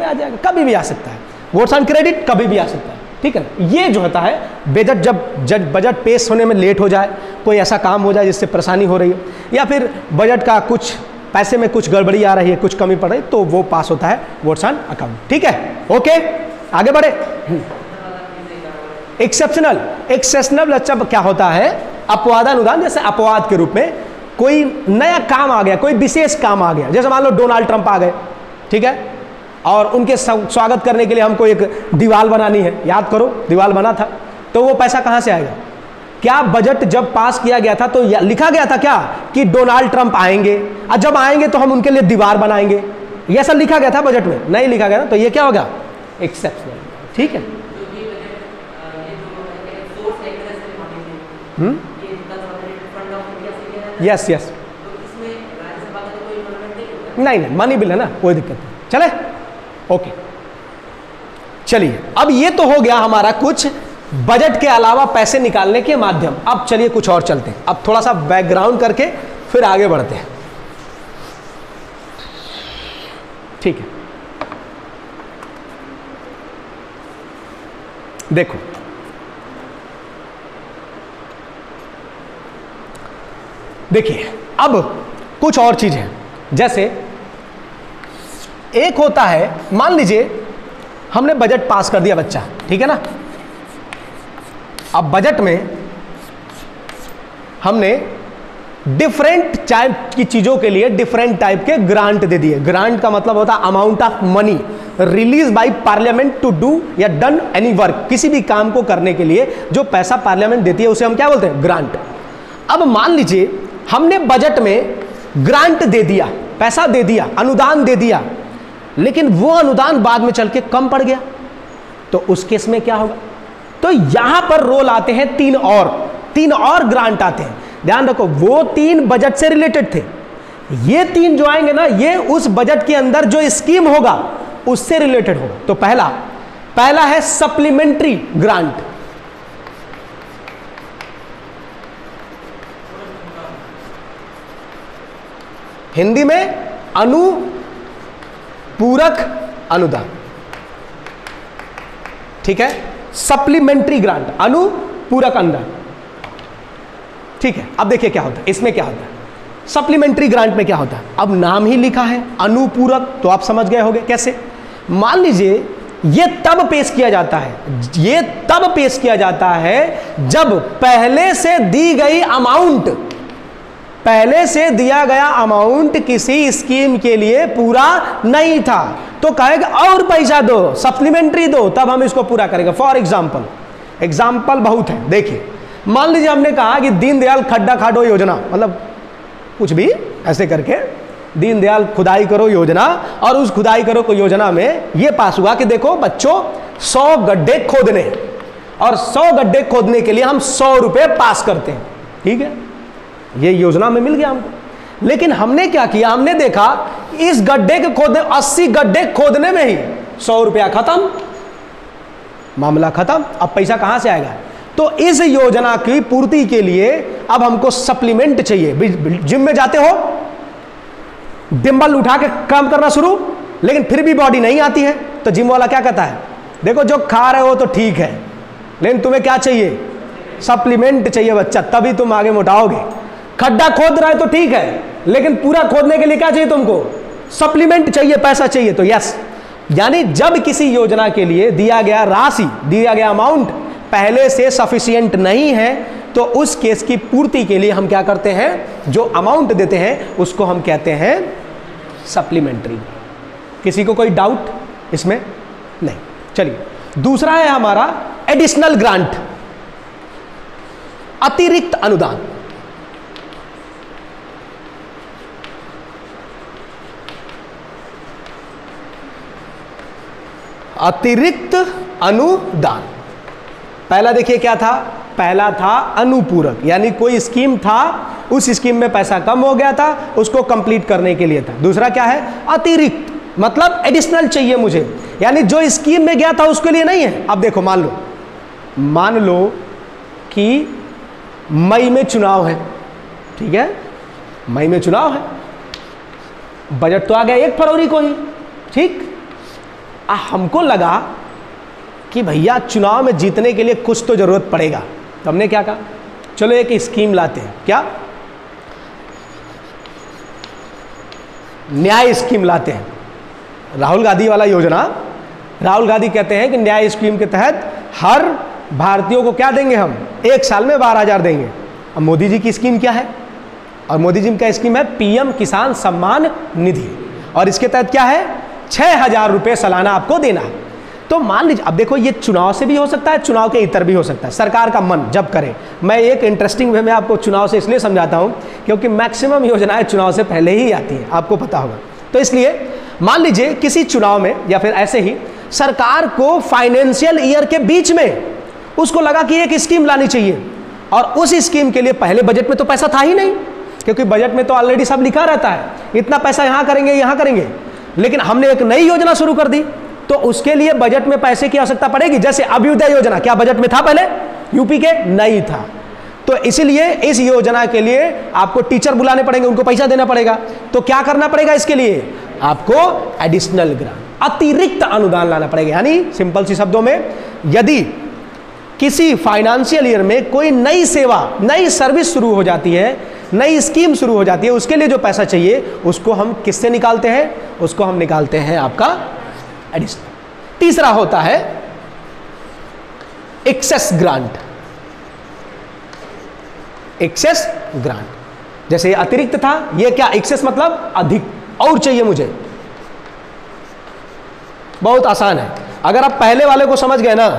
आ जाएगा, कभी भी आ सकता है। वोट्स ऑन क्रेडिट कभी भी आ सकता है, ठीक है। ये जो होता है बजट, जब बजट पेश होने में लेट हो जाए, कोई ऐसा काम हो जाए जिससे परेशानी हो रही है, या फिर बजट का कुछ पैसे में कुछ गड़बड़ी आ रही है, कुछ कमी पड़ रही है, तो वो पास होता है वोट्स ऑन अकाउंट, ठीक है। ओके, आगे बढ़े। एक्सेप्शनल अच्छा क्या होता है, अपवादानुदान। जैसे अपवाद के रूप में कोई नया काम आ गया, कोई विशेष काम आ गया, जैसे मान लो डोनाल्ड ट्रंप आ गए, ठीक है, और उनके स्वागत करने के लिए हमको एक दीवार बनानी है, याद करो दीवार बना था, तो वो पैसा कहाँ से आएगा। क्या बजट जब पास किया गया था तो लिखा गया था क्या कि डोनाल्ड ट्रंप आएंगे, और जब आएंगे तो हम उनके लिए दीवार बनाएंगे, ये ऐसा लिखा गया था बजट में, नहीं लिखा गया ना, तो ये क्या होगा, एक्सेप्शनल, ठीक है। यस, नहीं, मनी बिल है ना, कोई दिक्कत नहीं, चले, ओके। चलिए, अब ये तो हो गया हमारा कुछ बजट के अलावा पैसे निकालने के माध्यम। अब चलिए कुछ और चलते हैं, अब थोड़ा सा बैकग्राउंड करके फिर आगे बढ़ते हैं, ठीक है। देखो, देखिए अब कुछ और चीज है। जैसे एक होता है, मान लीजिए हमने बजट पास कर दिया बच्चा, ठीक है ना। अब बजट में हमने डिफरेंट टाइप की चीजों के लिए डिफरेंट टाइप के ग्रांट दे दिए। ग्रांट का मतलब होता है amount of money release by parliament to do या डन एनी वर्क। किसी भी काम को करने के लिए जो पैसा पार्लियामेंट देती है उसे हम क्या बोलते हैं, ग्रांट। अब मान लीजिए हमने बजट में ग्रांट दे दिया, पैसा दे दिया, अनुदान दे दिया, लेकिन वो अनुदान बाद में चल के कम पड़ गया, तो उस केस में क्या होगा। तो यहां पर रोल आते हैं तीन और ग्रांट आते हैं। ध्यान रखो, वो 3 बजट से रिलेटेड थे, ये 3 जो आएंगे ना, ये उस बजट के अंदर जो स्कीम होगा उससे रिलेटेड होगा। तो पहला है सप्लीमेंट्री ग्रांट। हिंदी में अनुपूरक अनुदान, ठीक है। सप्लीमेंट्री ग्रांट, अनुपूरक अनुदान, ठीक है। अब देखिए क्या होता है, इसमें क्या होता है, सप्लीमेंट्री ग्रांट में क्या होता है। अब नाम ही लिखा है अनुपूरक, तो आप समझ गए होंगे कैसे। मान लीजिए ये तब पेश किया जाता है जब पहले से दिया गया अमाउंट किसी स्कीम के लिए पूरा नहीं था, तो कहेगा और पैसा दो, सप्लीमेंट्री दो, तब हम इसको पूरा करेंगे। फॉर एग्जाम्पल बहुत है। देखिए, मान लीजिए हमने कहा कि दीनदयाल खड्डा खाडो योजना, मतलब कुछ भी ऐसे करके दीनदयाल खुदाई करो योजना, और उस खुदाई करो को योजना में यह पास हुआ कि देखो बच्चों 100 गड्ढे खोदने, और 100 गड्ढे खोदने के लिए हम 100 रुपए पास करते हैं, ठीक है। ये योजना में मिल गया हमको। लेकिन हमने क्या किया, हमने देखा इस गड्ढे के खोदने 80 गड्ढे खोदने में ही 100 रुपया खत्म। मामला खत्म। अब पैसा कहां से आएगा? तो इस योजना की पूर्ति के लिए अब हमको सप्लीमेंट चाहिए। जिम में जाते हो, डंबल उठा के काम करना शुरू, लेकिन फिर भी बॉडी नहीं आती है, तो जिम वाला क्या कहता है, देखो जो खा रहे हो तो ठीक है, लेकिन तुम्हें क्या चाहिए? सप्लीमेंट चाहिए बच्चा, तभी तुम आगे मोटाओगे। खड्डा खोद रहा है तो ठीक है, लेकिन पूरा खोदने के लिए क्या चाहिए तुमको? सप्लीमेंट चाहिए, पैसा चाहिए। तो यस, यानी जब किसी योजना के लिए दिया गया राशि, दिया गया अमाउंट पहले से सफिशिएंट नहीं है, तो उस केस की पूर्ति के लिए हम क्या करते हैं? जो अमाउंट देते हैं उसको हम कहते हैं सप्लीमेंट्री। किसी को कोई डाउट इसमें? नहीं। चलिए, दूसरा है हमारा एडिशनल ग्रांट, अतिरिक्त अनुदान। अतिरिक्त अनुदान, पहला देखिए क्या था? पहला था अनुपूरक, यानी कोई स्कीम था, उस स्कीम में पैसा कम हो गया था, उसको कंप्लीट करने के लिए था। दूसरा क्या है? अतिरिक्त, मतलब एडिशनल चाहिए मुझे, यानी जो स्कीम में गया था उसके लिए नहीं है। अब देखो, मान लो कि मई में चुनाव है, ठीक है, मई में चुनाव है, बजट तो आ गया 1 फरवरी को ही, ठीक। हमको लगा कि भैया चुनाव में जीतने के लिए कुछ तो जरूरत पड़ेगा, तो हमने क्या कहा, चलो एक स्कीम लाते हैं। क्या? न्याय स्कीम लाते हैं। राहुल गांधी वाला योजना, राहुल गांधी कहते हैं कि न्याय स्कीम के तहत हर भारतीयों को क्या देंगे हम? 1 साल में 12,000 देंगे। अब मोदी जी की स्कीम क्या है? और मोदी जी का स्कीम है पीएम किसान सम्मान निधि, और इसके तहत क्या है? 6,000 रुपये सालाना आपको देना है। तो मान लीजिए, अब देखो ये चुनाव से भी हो सकता है, चुनाव के इतर भी हो सकता है, सरकार का मन जब करे। मैं एक इंटरेस्टिंग वे में आपको चुनाव से इसलिए समझाता हूं क्योंकि मैक्सिमम योजनाएं चुनाव से पहले ही आती हैं, आपको पता होगा। तो इसलिए मान लीजिए किसी चुनाव में या फिर ऐसे ही सरकार को फाइनेंशियल ईयर के बीच में उसको लगा कि एक स्कीम लानी चाहिए, और उस स्कीम के लिए पहले बजट में तो पैसा था ही नहीं, क्योंकि बजट में तो ऑलरेडी सब लिखा रहता है, इतना पैसा यहां करेंगे, यहां करेंगे। लेकिन हमने एक नई योजना शुरू कर दी, तो उसके लिए बजट में पैसे की आवश्यकता पड़ेगी। जैसे अभ्युदय योजना, क्या बजट में था पहले? यूपी के नहीं था। तो इसीलिए इस योजना के लिए आपको टीचर बुलाने पड़ेंगे, उनको पैसा देना पड़ेगा। तो क्या करना पड़ेगा इसके लिए? आपको एडिशनल ग्रांट, अतिरिक्त अनुदान लाना पड़ेगा। यानी सिंपल सी शब्दों में, यदि किसी फाइनेंशियल ईयर में कोई नई सेवा, नई सर्विस शुरू हो जाती है, नई स्कीम शुरू हो जाती है, उसके लिए जो पैसा चाहिए उसको हम किससे निकालते हैं? उसको हम निकालते हैं आपका एडिशनल। तीसरा होता है एक्सेस ग्रांट। एक्सेस ग्रांट, जैसे ये अतिरिक्त था, ये क्या? एक्सेस मतलब अधिक, और चाहिए मुझे। बहुत आसान है, अगर आप पहले वाले को समझ गए ना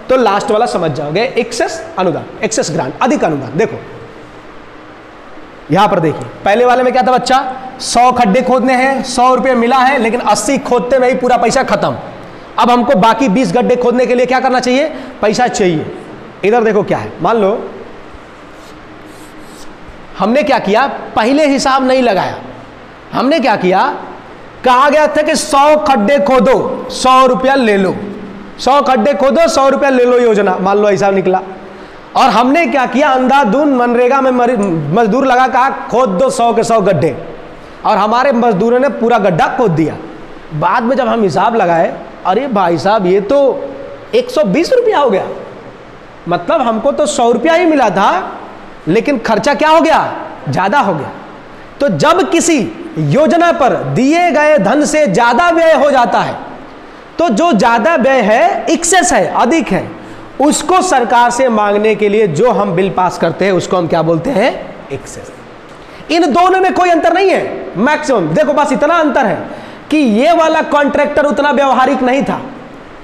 तो लास्ट वाला समझ जाओगे। एक्सेस अनुदान, एक्सेस ग्रांट, अधिक अनुदान। देखो यहां पर देखिए, पहले वाले में क्या था बच्चा? 100 खड्डे खोदने हैं, 100 रुपये मिला है, लेकिन 80 खोदते में ही पूरा पैसा खत्म। अब हमको बाकी 20 गड्ढे खोदने के लिए क्या करना चाहिए? पैसा चाहिए। इधर देखो क्या है, मान लो हमने क्या किया, पहले हिसाब नहीं लगाया। हमने क्या किया, कहा गया था कि 100 खड्डे खोदो, 100 रुपया ले लो, 100 खड्डे खोदो, 100 रुपया ले लो योजना, मान लो हिसाब निकला। और हमने क्या किया, अंधाधुन मनरेगा में मजदूर लगा, कहा खोद दो 100 के 100 गड्ढे, और हमारे मजदूरों ने पूरा गड्ढा खोद दिया। बाद में जब हम हिसाब लगाए, अरे भाई साहब ये तो 120 रुपया हो गया, मतलब हमको तो 100 रुपया ही मिला था, लेकिन खर्चा क्या हो गया? ज्यादा हो गया। तो जब किसी योजना पर दिए गए धन से ज्यादा व्यय हो जाता है, तो जो ज्यादा व्यय है, एक्सेस है, अधिक है, उसको सरकार से मांगने के लिए जो हम बिल पास करते हैं उसको हम क्या बोलते हैं? एक्सेस। इन दोनों में कोई अंतर नहीं है, मैक्सिमम। देखो बस इतना अंतर है कि ये वाला कॉन्ट्रैक्टर उतना व्यवहारिक नहीं था,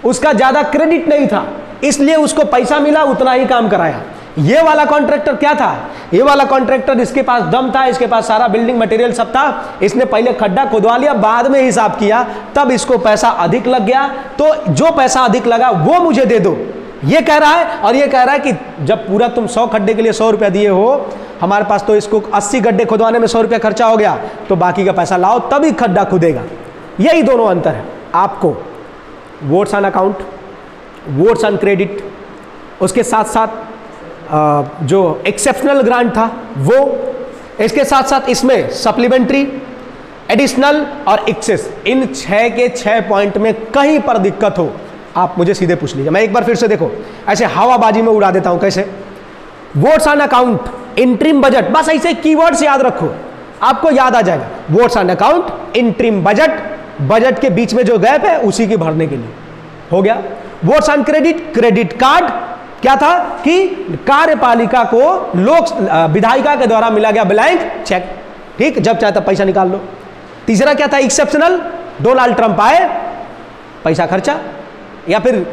उसका ज्यादा क्रेडिट नहीं था, इसलिए उसको पैसा मिला, उतना ही काम कराया। ये वाला कॉन्ट्रैक्टर क्या था? ये वाला कॉन्ट्रैक्टर, इसके पास दम था, इसके पास सारा बिल्डिंग मटेरियल सब था, इसने पहले खड्डा खुदवा लिया, बाद में हिसाब किया, तब इसको पैसा अधिक लग गया। तो जो पैसा अधिक लगा वो मुझे दे दो, ये कह रहा है। और ये कह रहा है कि जब पूरा तुम 100 खड्डे के लिए 100 रुपया दिए हो, हमारे पास तो इसको 80 गड्ढे खुदवाने में 100 रुपया खर्चा हो गया, तो बाकी का पैसा लाओ तभी खड्डा खुदेगा। यही दोनों अंतर है। आपको votes on account votes on credit, उसके साथ साथ जो एक्सेप्शनल ग्रांट था वो, इसके साथ साथ इसमें सप्लीमेंट्री, एडिशनल और एक्सेस, इन 6 के 6 पॉइंट में कहीं पर दिक्कत हो आप मुझे सीधे पूछ लीजिए। मैं एक बार फिर से देखो ऐसे हवाबाजी में उड़ा देता हूं। कैसे? Votes on account, interim budget, बस ऐसे कीवर्ड्स याद रखो, आपको याद आ जाएगा। Votes on account, interim budget, budget के बीच में जो गैप है उसी की भरने के लिए हो गया। Votes on credit, credit card क्या था कि कार्यपालिका को विधायिका के द्वारा मिला गया ब्लैंक चेक, ठीक, जब चाहे तब पैसा निकाल लो। तीसरा क्या था? एक्सेप्शनल, डोनाल्ड ट्रंप आए, पैसा खर्चा, या फिर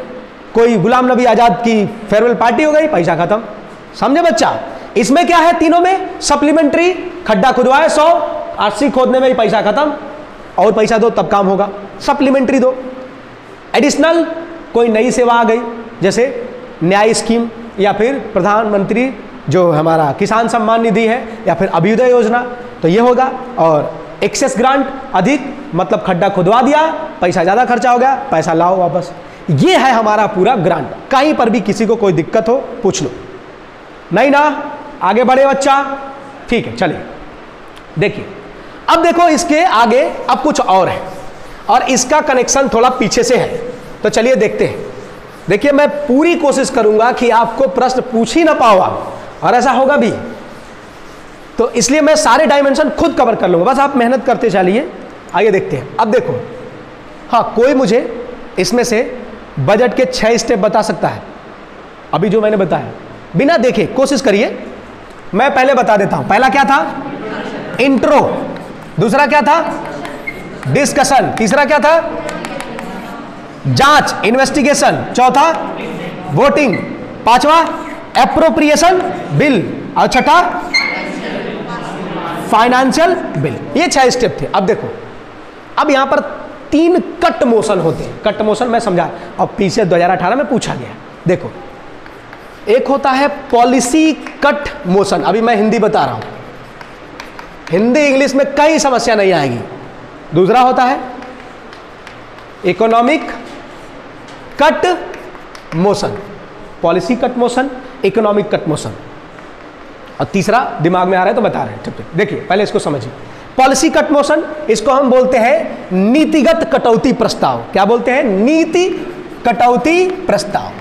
कोई गुलाम नबी आजाद की फेयरवेल पार्टी हो गई, पैसा खत्म। समझे बच्चा? इसमें क्या है? तीनों में सप्लीमेंट्री, खड्डा खुदवाए 100, आरसी खोदने में ही पैसा खत्म, और पैसा दो तब काम होगा, सप्लीमेंट्री दो। एडिशनल, कोई नई सेवा आ गई जैसे न्याय स्कीम, या फिर प्रधानमंत्री जो हमारा किसान सम्मान निधि है, या फिर अभ्युदय योजना, तो ये होगा। और एक्सेस ग्रांट, अधिक मतलब खड्डा खुदवा दिया, पैसा ज़्यादा खर्चा हो गया, पैसा लाओ वापस। ये है हमारा पूरा ग्रांट। कहीं पर भी किसी को कोई दिक्कत हो पूछ लो। नहीं ना? आगे बढ़े बच्चा? ठीक है, चलिए देखिए। अब देखो इसके आगे अब कुछ और है, और इसका कनेक्शन थोड़ा पीछे से है, तो चलिए देखते हैं। देखिए मैं पूरी कोशिश करूंगा कि आपको प्रश्न पूछ ही ना पाओ आप, और ऐसा होगा भी, तो इसलिए मैं सारे डायमेंशन खुद कवर कर लूंगा, बस आप मेहनत करते चलिए। आइए देखते हैं। अब देखो, हाँ, कोई मुझे इसमें से बजट के 6 स्टेप बता सकता है अभी जो मैंने बताया, बिना देखे कोशिश करिए। मैं पहले बता देता हूं। पहला क्या था? इंट्रो। दूसरा क्या था? डिस्कशन। तीसरा क्या था? जांच, इन्वेस्टिगेशन। चौथा वोटिंग। पांचवा एप्रोप्रिएशन बिल, और छठा फाइनेंशियल बिल। ये 6 स्टेप थे। अब देखो, अब यहां पर 3 कट मोशन होते हैं। कट मोशन मैं समझा, और पीछे 2018 में पूछा गया। देखो, एक होता है पॉलिसी कट मोशन, अभी मैं हिंदी बता रहा हूं, हिंदी इंग्लिश में कई समस्या नहीं आएगी। दूसरा होता है economic cut motion, policy cut motion, economic cut motion, और तीसरा दिमाग में आ रहा है तो बता रहे हैं। ठीक है, देखिए पहले इसको समझिए। पॉलिसी कट मोशन, इसको हम बोलते हैं नीतिगत कटौती प्रस्ताव। क्या बोलते हैं? नीति कटौती प्रस्ताव।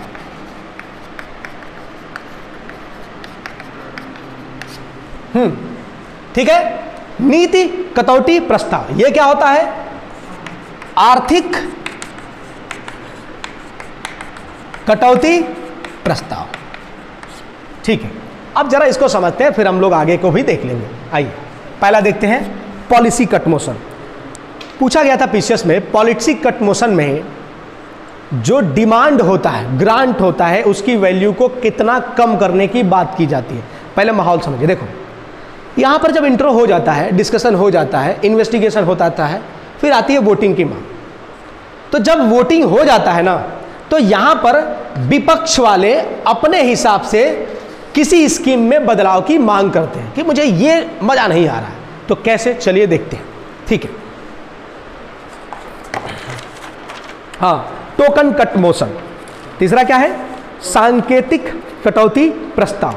ठीक है, नीति कटौती प्रस्ताव। यह क्या होता है? आर्थिक कटौती प्रस्ताव। ठीक है, अब जरा इसको समझते हैं, फिर हम लोग आगे को भी देख लेंगे। आइए पहला देखते हैं पॉलिसी कट मोशन। पूछा गया था पीसीएस में, पॉलिसी कट मोशन में जो डिमांड होता है, ग्रांट होता है, उसकी वैल्यू को कितना कम करने की बात की जाती है। पहले माहौल समझिए। देखो, यहाँ पर जब इंट्रो हो जाता है, डिस्कशन हो जाता है, इन्वेस्टिगेशन होता है, फिर आती है वोटिंग की मांग। तो जब वोटिंग हो जाता है ना, तो यहाँ पर विपक्ष वाले अपने हिसाब से किसी स्कीम में बदलाव की मांग करते हैं कि मुझे ये मजा नहीं आ रहा है। तो कैसे? चलिए देखते हैं। ठीक है, हाँ, टोकन कट मोशन। तीसरा क्या है? सांकेतिक कटौती प्रस्ताव।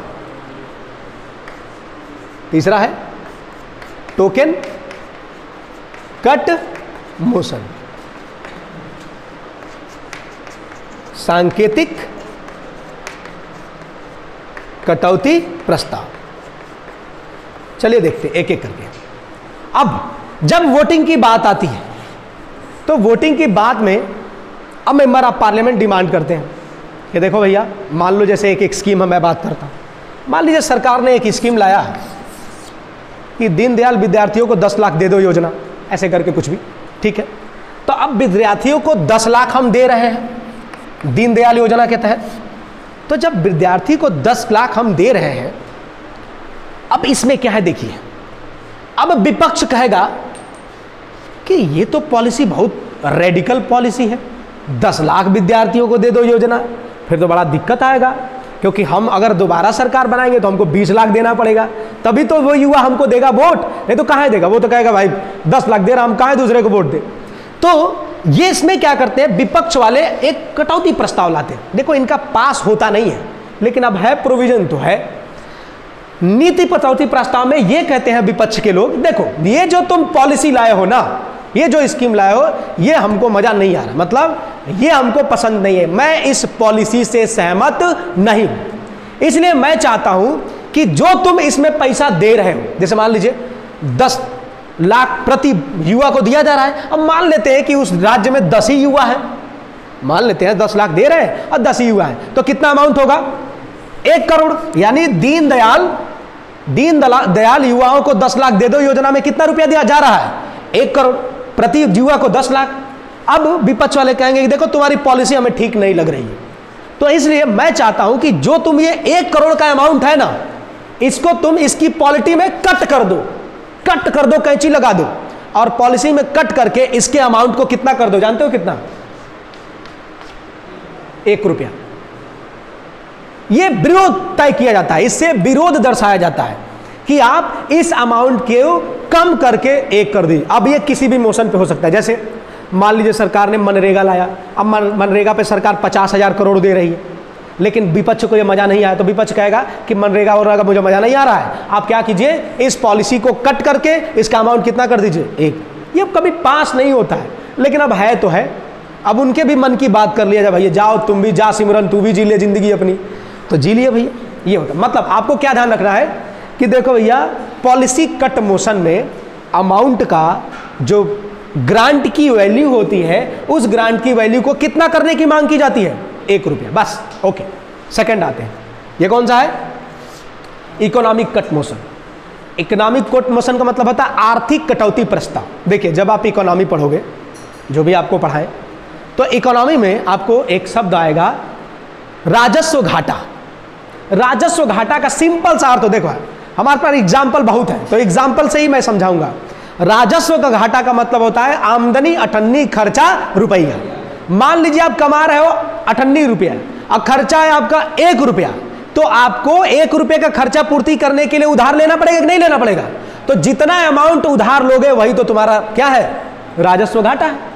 तीसरा है टोकन कट मोशन, सांकेतिक कटौती प्रस्ताव। चलिए देखते एक एक करके। अब जब वोटिंग की बात आती है, तो वोटिंग की बात में अब मेंबर ऑफ पार्लियामेंट डिमांड करते हैं कि देखो भैया, मान लो जैसे एक स्कीम है, मैं बात करता हूं। मान लीजिए सरकार ने एक स्कीम लाया है कि दीनदयाल विद्यार्थियों को 10 लाख दे दो योजना, ऐसे करके कुछ भी। ठीक है, तो अब विद्यार्थियों को 10 लाख हम दे रहे हैं दीनदयाल योजना के तहत। तो जब विद्यार्थी को 10 लाख हम दे रहे हैं, अब इसमें क्या है देखिए, अब विपक्ष कहेगा कि ये तो पॉलिसी बहुत रेडिकल पॉलिसी है, 10 लाख विद्यार्थियों को दे दो योजना, फिर तो बड़ा दिक्कत आएगा, क्योंकि हम अगर दोबारा सरकार बनाएंगे तो हमको 20 लाख देना पड़ेगा, तभी तो वो युवा हमको देगा वोट, नहीं तो कहाँ देगा। वो तो कहेगा भाई 10 लाख दे रहा, हम कहाँ दूसरे को वोट दे। तो ये इसमें क्या करते हैं, विपक्ष वाले एक कटौती प्रस्ताव लाते हैं। देखो इनका पास होता नहीं है, लेकिन अब है, प्रोविजन तो है। नीति कटौती प्रस्ताव में ये कहते हैं विपक्ष के लोग, देखो ये जो तुम पॉलिसी लाए हो ना, ये जो स्कीम लाए हो, ये हमको मजा नहीं आ रहा, मतलब ये हमको पसंद नहीं है, मैं इस पॉलिसी से सहमत नहीं। इसलिए मैं चाहता हूं कि जो तुम इसमें पैसा दे रहे हो, जैसे मान लीजिए 10 लाख प्रति युवा को दिया जा रहा है। अब मान लेते हैं कि उस राज्य में 10 ही युवा है, मान लेते हैं 10 लाख दे रहे हैं और 10 ही युवा है, तो कितना अमाउंट होगा, 1 करोड़। यानी दीनदयाल युवाओं को 10 लाख दे दो योजना में कितना रुपया दिया जा रहा है, 1 करोड़, प्रति युवा को 10 लाख। अब विपक्ष वाले कहेंगे कि देखो तुम्हारी पॉलिसी हमें ठीक नहीं लग रही है, तो इसलिए मैं चाहता हूं कि जो तुम ये 1 करोड़ का अमाउंट है ना, इसको तुम इसकी पॉलिसी में कट कर दो, कैंची लगा दो, और पॉलिसी में कट करके इसके अमाउंट को कितना कर दो, जानते हो कितना, 1 रुपया। यह विरोध तय किया जाता है, इससे विरोध दर्शाया जाता है कि आप इस अमाउंट को कम करके 1 कर दी। अब ये किसी भी मोशन पे हो सकता है, जैसे मान लीजिए सरकार ने मनरेगा लाया, अब मनरेगा पे सरकार 50,000 करोड़ दे रही है, लेकिन विपक्ष को ये मजा नहीं आया, तो विपक्ष कहेगा कि मनरेगा और मुझे मजा नहीं आ रहा है, आप क्या कीजिए, इस पॉलिसी को कट करके इसका अमाउंट कितना कर दीजिए, 1। ये कभी पास नहीं होता है, लेकिन अब है तो है, अब उनके भी मन की बात कर लिया जाए, भैया जाओ तुम भी जा सिमरन, तू भी जी ले जिंदगी अपनी, तो जी लिए भैया। ये होता, मतलब आपको क्या ध्यान रखना है कि देखो भैया, पॉलिसी कट मोशन में अमाउंट का जो ग्रांट की वैल्यू होती है, उस ग्रांट की वैल्यू को कितना करने की मांग की जाती है, 1 रुपया, बस। ओके, सेकंड आते हैं, ये कौन सा है, economic cut motion. Economic cut motion का मतलब होता है आर्थिक कटौती प्रस्ताव। देखिए जब आप इकोनॉमी पढ़ोगे, जो भी आपको पढ़ाएं, तो इकोनॉमी में आपको एक शब्द आएगा राजस्व घाटा। राजस्व घाटा का सिंपल सा अर्थ तो देखो, हमारे पास एग्जाम्पल बहुत है, तो एग्जाम्पल से ही मैं समझाऊंगा। राजस्व का घाटा का मतलब होता है आमदनी अठन्नी, खर्चा रुपया। मान लीजिए आप कमा रहे हो 98 रुपया और खर्चा है आपका 1 रुपया, तो आपको 1 रुपये का खर्चा पूर्ति करने के लिए उधार लेना पड़ेगा कि नहीं लेना पड़ेगा, तो जितना अमाउंट उधार लोगे वही तो तुम्हारा क्या है, राजस्व घाटा है।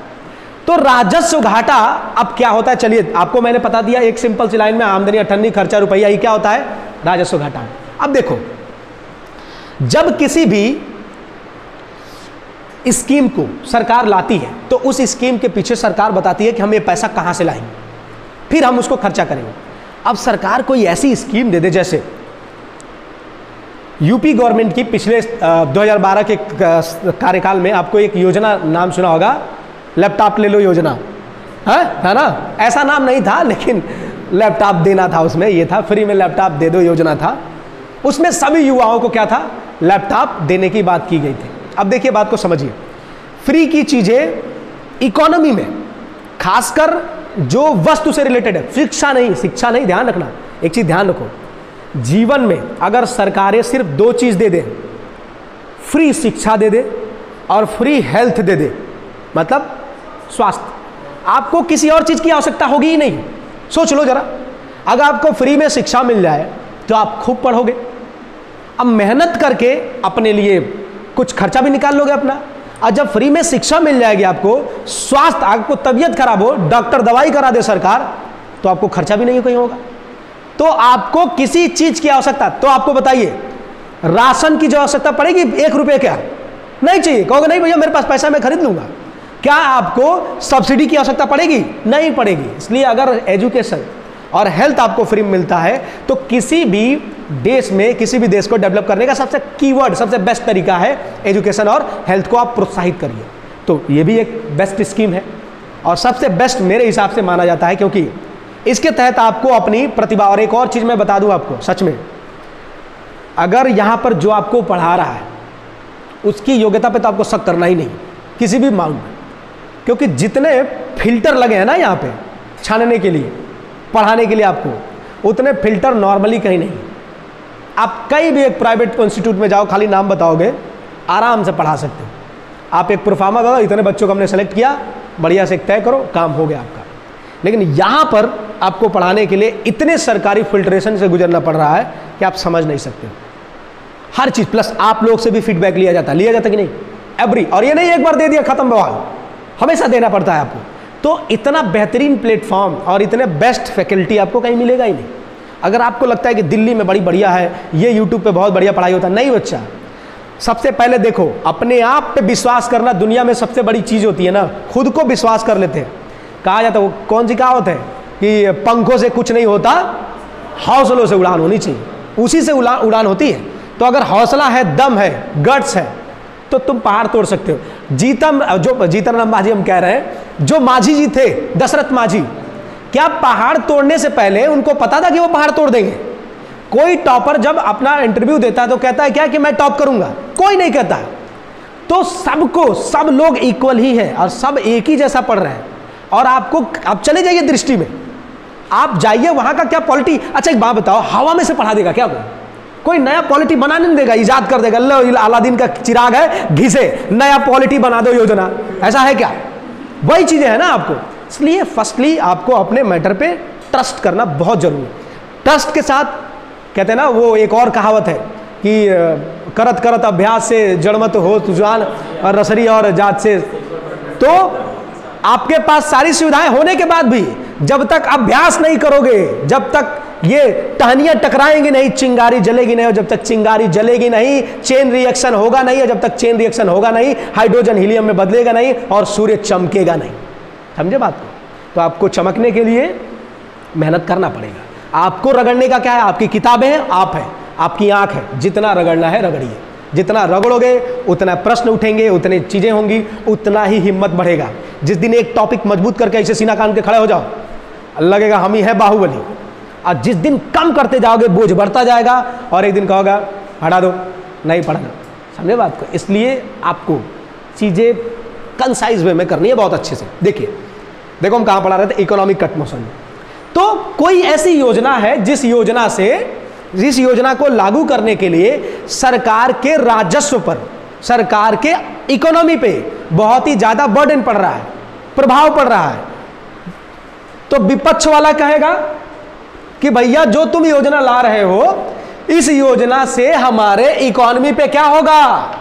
तो राजस्व घाटा अब क्या होता है, चलिए आपको मैंने बता दिया एक सिंपल सी लाइन में, आमदनी अठन्नी, खर्चा रुपया, ये क्या होता है, राजस्व घाटा। अब देखो, जब किसी भी स्कीम को सरकार लाती है, तो उस स्कीम के पीछे सरकार बताती है कि हम ये पैसा कहां से लाएंगे, फिर हम उसको खर्चा करेंगे। अब सरकार कोई ऐसी स्कीम दे दे, जैसे यूपी गवर्नमेंट की पिछले 2012 के कार्यकाल में आपको एक योजना नाम सुना होगा, लैपटॉप ले लो योजना, है ना, ऐसा नाम नहीं था, लेकिन लैपटॉप देना था उसमें, ये था फ्री में लैपटॉप दे दो योजना था। उसमें सभी युवाओं को क्या था, लैपटॉप देने की बात की गई थी। अब देखिए बात को समझिए, फ्री की चीजें इकोनॉमी में खासकर जो वस्तु से रिलेटेड है, शिक्षा नहीं, ध्यान रखना, एक चीज ध्यान रखो, जीवन में अगर सरकारें सिर्फ 2 चीज दे दे, फ्री शिक्षा दे दे और फ्री हेल्थ दे दे, मतलब स्वास्थ्य, आपको किसी और चीज की आवश्यकता होगी ही नहीं। सोच लो जरा, अगर आपको फ्री में शिक्षा मिल जाए तो आप खूब पढ़ोगे, अब मेहनत करके अपने लिए कुछ खर्चा भी निकाल लोगे अपना, और जब फ्री में शिक्षा मिल जाएगी आपको, स्वास्थ्य, आपको तबीयत खराब हो, डॉक्टर दवाई करा दे सरकार, तो आपको खर्चा भी नहीं कहीं होगा। तो आपको किसी चीज की आवश्यकता, तो आपको बताइए राशन की जो आवश्यकता पड़ेगी, 1 रुपये क्या नहीं चाहिए, कहोगे नहीं भैया मेरे पास पैसा मैं खरीद लूंगा। क्या आपको सब्सिडी की आवश्यकता पड़ेगी, नहीं पड़ेगी। इसलिए अगर एजुकेशन और हेल्थ आपको फ्री में मिलता है, तो किसी भी देश में, किसी भी देश को डेवलप करने का सबसे कीवर्ड, सबसे बेस्ट तरीका है एजुकेशन और हेल्थ को आप प्रोत्साहित करिए। तो ये भी एक बेस्ट स्कीम है और सबसे बेस्ट मेरे हिसाब से माना जाता है, क्योंकि इसके तहत आपको अपनी प्रतिभा, और एक और चीज मैं बता दूं आपको, सच में अगर यहां पर जो आपको पढ़ा रहा है उसकी योग्यता पे तो आपको शक करना ही नहीं किसी भी मामले में, क्योंकि जितने फिल्टर लगे हैं ना यहाँ पे छानने के लिए, पढ़ाने के लिए, आपको उतने फिल्टर नॉर्मली कहीं नहीं। आप कहीं भी एक प्राइवेट इंस्टीट्यूट में जाओ, खाली नाम बताओगे, आराम से पढ़ा सकते हो। आप एक प्रोफार्मा दो, इतने बच्चों को हमने सेलेक्ट किया, बढ़िया से तय करो, काम हो गया आपका। लेकिन यहाँ पर आपको पढ़ाने के लिए इतने सरकारी फिल्ट्रेशन से गुजरना पड़ रहा है कि आप समझ नहीं सकते। हर चीज़, प्लस आप लोग से भी फीडबैक लिया जाता कि नहीं, एवरी, और ये नहीं एक बार दे दिया खत्म बवाल, हमेशा देना पड़ता है आपको। तो इतना बेहतरीन प्लेटफॉर्म और इतने बेस्ट फैकल्टी आपको कहीं मिलेगा ही नहीं। अगर आपको लगता है कि दिल्ली में बड़ी बढ़िया है, ये यूट्यूब पे बहुत बढ़िया पढ़ाई होता है, नहीं बच्चा। सबसे पहले देखो, अपने आप पे विश्वास करना दुनिया में सबसे बड़ी चीज़ होती है ना। खुद को विश्वास कर लेते हैं। कहा जाता है, वो कौन सी कहावत है कि पंखों से कुछ नहीं होता, हौसलों से उड़ान होनी चाहिए, उसी से उड़ान होती है। तो अगर हौसला है, दम है, गट्स है, तो तुम पहाड़ तोड़ सकते हो। जीतन राम मांझी हम कह रहे हैं, जो मांझी जी थे, दशरथ मांझी, क्या पहाड़ तोड़ने से पहले उनको पता था कि वो पहाड़ तोड़ देंगे? कोई टॉपर जब अपना इंटरव्यू देता है तो कहता है क्या कि मैं टॉप करूंगा? कोई नहीं कहता। तो सबको, सब लोग इक्वल ही है और सब एक ही जैसा पढ़ रहे हैं। और आपको, आप चले जाइए दृष्टि में, आप जाइए वहां का क्या पॉलिटी। अच्छा एक बात बताओ, हवा में से पढ़ा देगा क्या कोई नया पॉलिटी बनाने नहीं देगा, इजाद कर देगा, लो अलादीन का चिराग है, घिसे नया पॉलिटी बना दो योजना, ऐसा है क्या? वही चीजें है ना आपको। इसलिए फर्स्टली आपको अपने मैटर पे ट्रस्ट करना बहुत जरूरी है। ट्रस्ट के साथ कहते हैं ना, वो एक और कहावत है कि करत करत अभ्यास से जड़मत हो तुझान और रसरी और जात से। तो आपके पास सारी सुविधाएं होने के बाद भी जब तक अभ्यास नहीं करोगे, जब तक ये टहनियां टकराएंगी नहीं, चिंगारी जलेगी नहीं, और जब तक चिंगारी जलेगी नहीं, चेन रिएक्शन होगा नहीं, और जब तक चेन रिएक्शन होगा नहीं, हाइड्रोजन हीलियम में बदलेगा नहीं और सूर्य चमकेगा नहीं। समझे बात को? तो आपको चमकने के लिए मेहनत करना पड़ेगा। आपको रगड़ने का क्या है? आपकी किताबें हैं, आप है, आपकी आंख है, जितना रगड़ना है रगड़िए। जितना रगड़ोगे उतना प्रश्न उठेंगे, उतनी चीजें होंगी, उतना ही हिम्मत बढ़ेगा। जिस दिन एक टॉपिक मजबूत करके ऐसे सीना कान के खड़े हो जाओ, लगेगा हम ही है बाहुबली। और जिस दिन कम करते जाओगे बोझ बढ़ता जाएगा और एक दिन कहोगा हटा दो, नहीं पढ़ना। समझे बात को? इसलिए आपको चीजें कंसाइज वे में करनी है बहुत अच्छे से। देखिए, देखो हम कहाँ पढ़ा रहे थे, इकोनॉमिक कट मोशन। तो कोई ऐसी योजना है जिस योजना को लागू करने के लिए सरकार के राजस्व पर, सरकार के इकोनॉमी पे बहुत ही ज्यादा बर्डन पड़ रहा है, प्रभाव पड़ रहा है। तो विपक्ष वाला कहेगा कि भैया जो तुम योजना ला रहे हो, इस योजना से हमारे इकोनॉमी पे क्या होगा?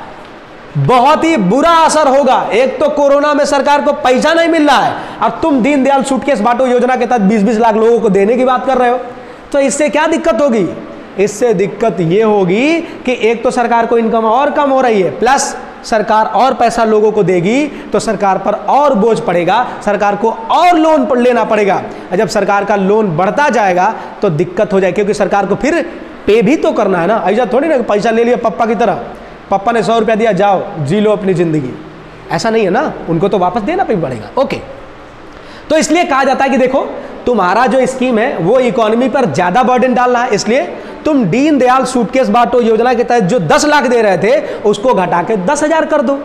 बहुत ही बुरा असर होगा। एक तो कोरोना में सरकार को पैसा नहीं मिल रहा है और तुम दीनदयाल सूटकेस बांटो योजना के तहत 20-20 लाख लोगों को देने की बात कर रहे हो। तो इससे क्या दिक्कत होगी? इससे दिक्कत ये होगी कि एक तो सरकार को इनकम और कम हो रही है, प्लस सरकार और पैसा लोगों को देगी तो सरकार पर और बोझ पड़ेगा, सरकार को और लोन लेना पड़ेगा। जब सरकार का लोन बढ़ता जाएगा तो दिक्कत हो जाएगी, क्योंकि सरकार को फिर पे भी तो करना है ना। ऐसा थोड़ी ना पैसा ले लिया पप्पा की तरह, पप्पा ने 100 रुपया दिया, जाओ जी लो अपनी जिंदगी, ऐसा नहीं है ना, उनको तो वापस देना भी पड़ेगा। ओके, तो इसलिए कहा जाता है कि देखो तुम्हारा जो स्कीम है वो इकोनॉमी पर ज्यादा बर्डन डाल रहा है, इसलिए तुम दीनदयाल सूटकेस बांटो योजना के तहत जो 10 लाख दे रहे थे उसको घटा के 10,000 कर दो।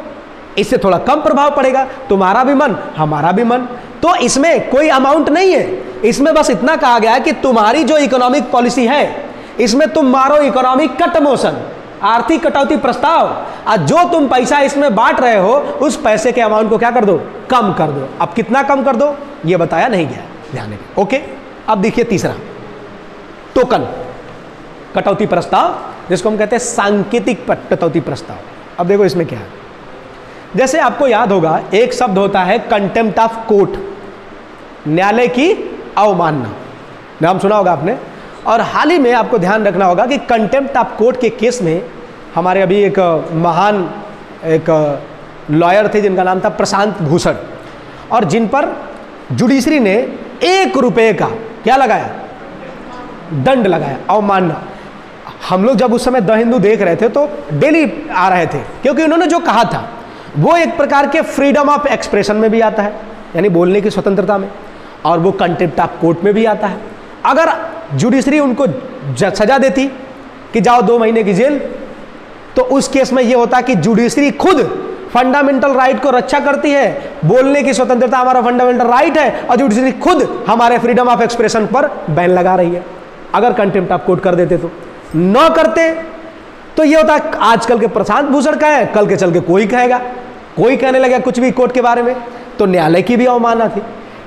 इससे थोड़ा कम प्रभाव पड़ेगा, तुम्हारा भी मन हमारा भी मन। तो इसमें कोई अमाउंट नहीं है, इसमें बस इतना कहा गया है कि तुम्हारी जो इकोनॉमिक पॉलिसी है इसमें तुम मारो इकोनॉमिक कट मोशन, आर्थिक कटौती प्रस्ताव, और जो तुम पैसा इसमें बांट रहे हो उस पैसे के अमाउंट को क्या कर दो? कम कर दो। अब कितना कम कर दो ये बताया नहीं गया, ध्यान रखिए। ओके, अब देखिए तीसरा, टोकन कटौती प्रस्ताव, जिसको हम कहते हैं सांकेतिक कटौती प्रस्ताव। अब देखो इसमें क्या है, जैसे आपको याद होगा एक शब्द होता है कंटेम्प्ट ऑफ कोर्ट, न्यायालय की अवमानना, नाम सुना होगा आपने। और हाल ही में आपको ध्यान रखना होगा कि कंटेम्प्ट ऑफ कोर्ट के केस में हमारे अभी एक महान एक लॉयर थे जिनका नाम था प्रशांत भूषण, और जिन पर जुडिशरी ने 1 रुपये का क्या लगाया? दंड लगाया, अवमानना। हम लोग जब उस समय द हिंदू देख रहे थे तो डेली आ रहे थे, क्योंकि उन्होंने जो कहा था वो एक प्रकार के फ्रीडम ऑफ एक्सप्रेशन में भी आता है, यानी बोलने की स्वतंत्रता में, और वो कंटेम्प्ट ऑफ कोर्ट में भी आता है। अगर जुडिशरी उनको सजा देती कि जाओ 2 महीने की जेल, तो उस केस में यह होता कि जुडिशरी खुद फंडामेंटल राइट को रक्षा करती है, बोलने की स्वतंत्रता हमारा फंडामेंटल राइट है, और जुडिशरी खुद हमारे फ्रीडम ऑफ एक्सप्रेशन पर बैन लगा रही है। अगर कंटेम्प्ट ऑफ कोर्ट कर देते तो, न करते तो यह होता आजकल के प्रशांत भूषण का है, कल के चल के कोई कहेगा, कोई कहने लगा कुछ भी कोर्ट के बारे में, तो न्यायालय की भी अवमानना थी।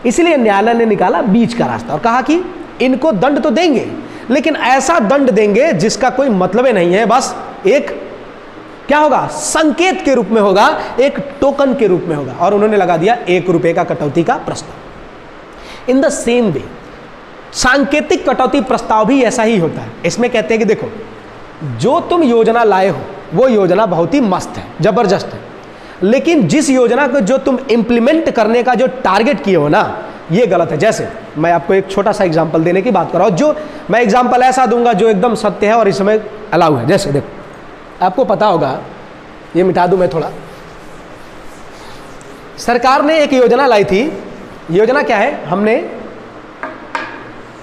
इसलिए न्यायालय ने निकाला बीच का रास्ता और कहा कि इनको दंड तो देंगे, लेकिन ऐसा दंड देंगे जिसका कोई मतलब नहीं है, बस एक क्या होगा, संकेत के रूप में होगा, एक टोकन के रूप में होगा, और उन्होंने लगा दिया 1 रुपए का कटौती का प्रस्ताव। इन द सेम वे सांकेतिक कटौती प्रस्ताव भी ऐसा ही होता है। इसमें कहते हैं कि देखो, जो तुम योजना लाए हो वो योजना बहुत ही मस्त है, जबरदस्त है, लेकिन जिस योजना को जो तुम इंप्लीमेंट करने का जो टारगेट किए हो ना, ये गलत है। जैसे मैं आपको एक छोटा सा एग्जांपल देने की बात कर रहा हूं, जो मैं एग्जांपल ऐसा दूंगा जो एकदम सत्य है और इस समय अलाउ है। जैसे देखो, आपको पता होगा, ये मिटा दूं मैं थोड़ा, सरकार ने एक योजना लाई थी। योजना क्या है, हमने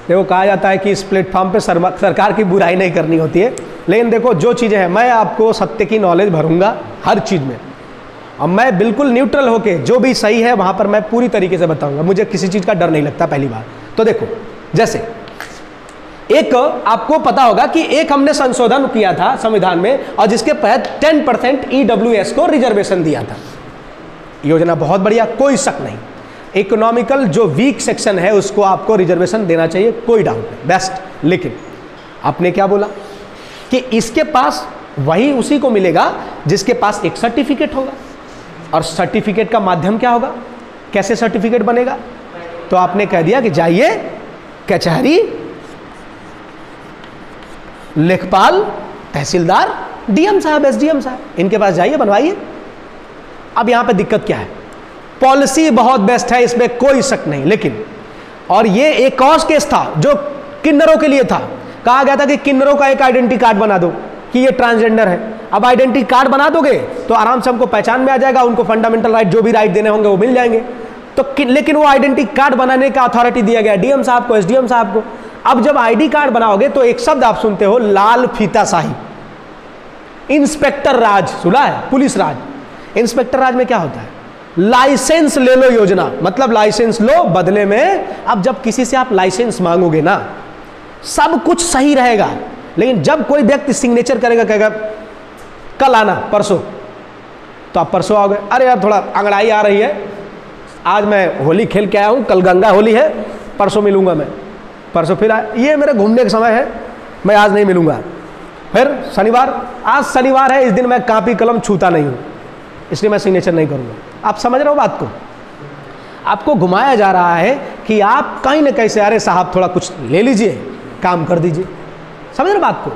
देखो कहा जाता है कि इस प्लेटफॉर्म पे सरकार की बुराई नहीं करनी होती है, लेकिन देखो जो चीज़ें हैं, मैं आपको सत्य की नॉलेज भरूंगा हर चीज़ में, और मैं बिल्कुल न्यूट्रल होके जो भी सही है वहाँ पर मैं पूरी तरीके से बताऊंगा, मुझे किसी चीज़ का डर नहीं लगता पहली बार। तो देखो, जैसे एक आपको पता होगा कि एक हमने संशोधन किया था संविधान में, और जिसके तहत 10% EWS को रिजर्वेशन दिया था। योजना बहुत बढ़िया, कोई शक नहीं। इकोनॉमिकल जो वीक सेक्शन है उसको आपको रिजर्वेशन देना चाहिए, कोई डाउट नहीं, बेस्ट। लेकिन आपने क्या बोला कि इसके पास वही उसी को मिलेगा जिसके पास एक सर्टिफिकेट होगा, और सर्टिफिकेट का माध्यम क्या होगा, कैसे सर्टिफिकेट बनेगा? तो आपने कह दिया कि जाइए कचहरी, लेखपाल, तहसीलदार, DM साहब, SDM साहब, इनके पास जाइए, बनवाइए। अब यहां पे दिक्कत क्या है, पॉलिसी बहुत बेस्ट है, इसमें कोई शक नहीं, लेकिन और ये एक और केस था जो किन्नरों के लिए था। कहा गया था कि किन्नरों का एक आइडेंटिटी कार्ड बना दो कि ये ट्रांसजेंडर है। अब आइडेंटिटी कार्ड बना दोगे तो आराम से हमको पहचान में आ जाएगा, उनको फंडामेंटल राइट जो भी राइट देने होंगे वो मिल जाएंगे। तो लेकिन वो आइडेंटिटी कार्ड बनाने का अथॉरिटी दिया गया DM साहब को, SDM साहब को। अब जब ID कार्ड बनाओगे तो एक शब्द आप सुनते हो, लाल फीताशाही, इंस्पेक्टर राज सुना है, पुलिस राज। इंस्पेक्टर राज में क्या होता है, लाइसेंस ले लो योजना, मतलब लाइसेंस लो, बदले में अब जब किसी से आप लाइसेंस मांगोगे ना, सब कुछ सही रहेगा, लेकिन जब कोई व्यक्ति सिग्नेचर करेगा, कहेगा कल आना, परसों, तो आप परसों आओगे, अरे यार थोड़ा अंगड़ाई आ रही है, आज मैं होली खेल के आया हूँ, कल गंगा होली है, परसों मिलूंगा मैं, परसों फिर ये मेरे घूमने का समय है, मैं आज नहीं मिलूंगा। फिर शनिवार, आज शनिवार है, इस दिन मैं कापी कलम छूता नहीं हूँ, इसलिए मैं सिग्नेचर नहीं करूँगा। आप समझ रहे हो बात को? आपको घुमाया जा रहा है कि आप कहीं ना कहीं से, अरे साहब थोड़ा कुछ ले लीजिए, काम कर दीजिए। समझ रहे बात को?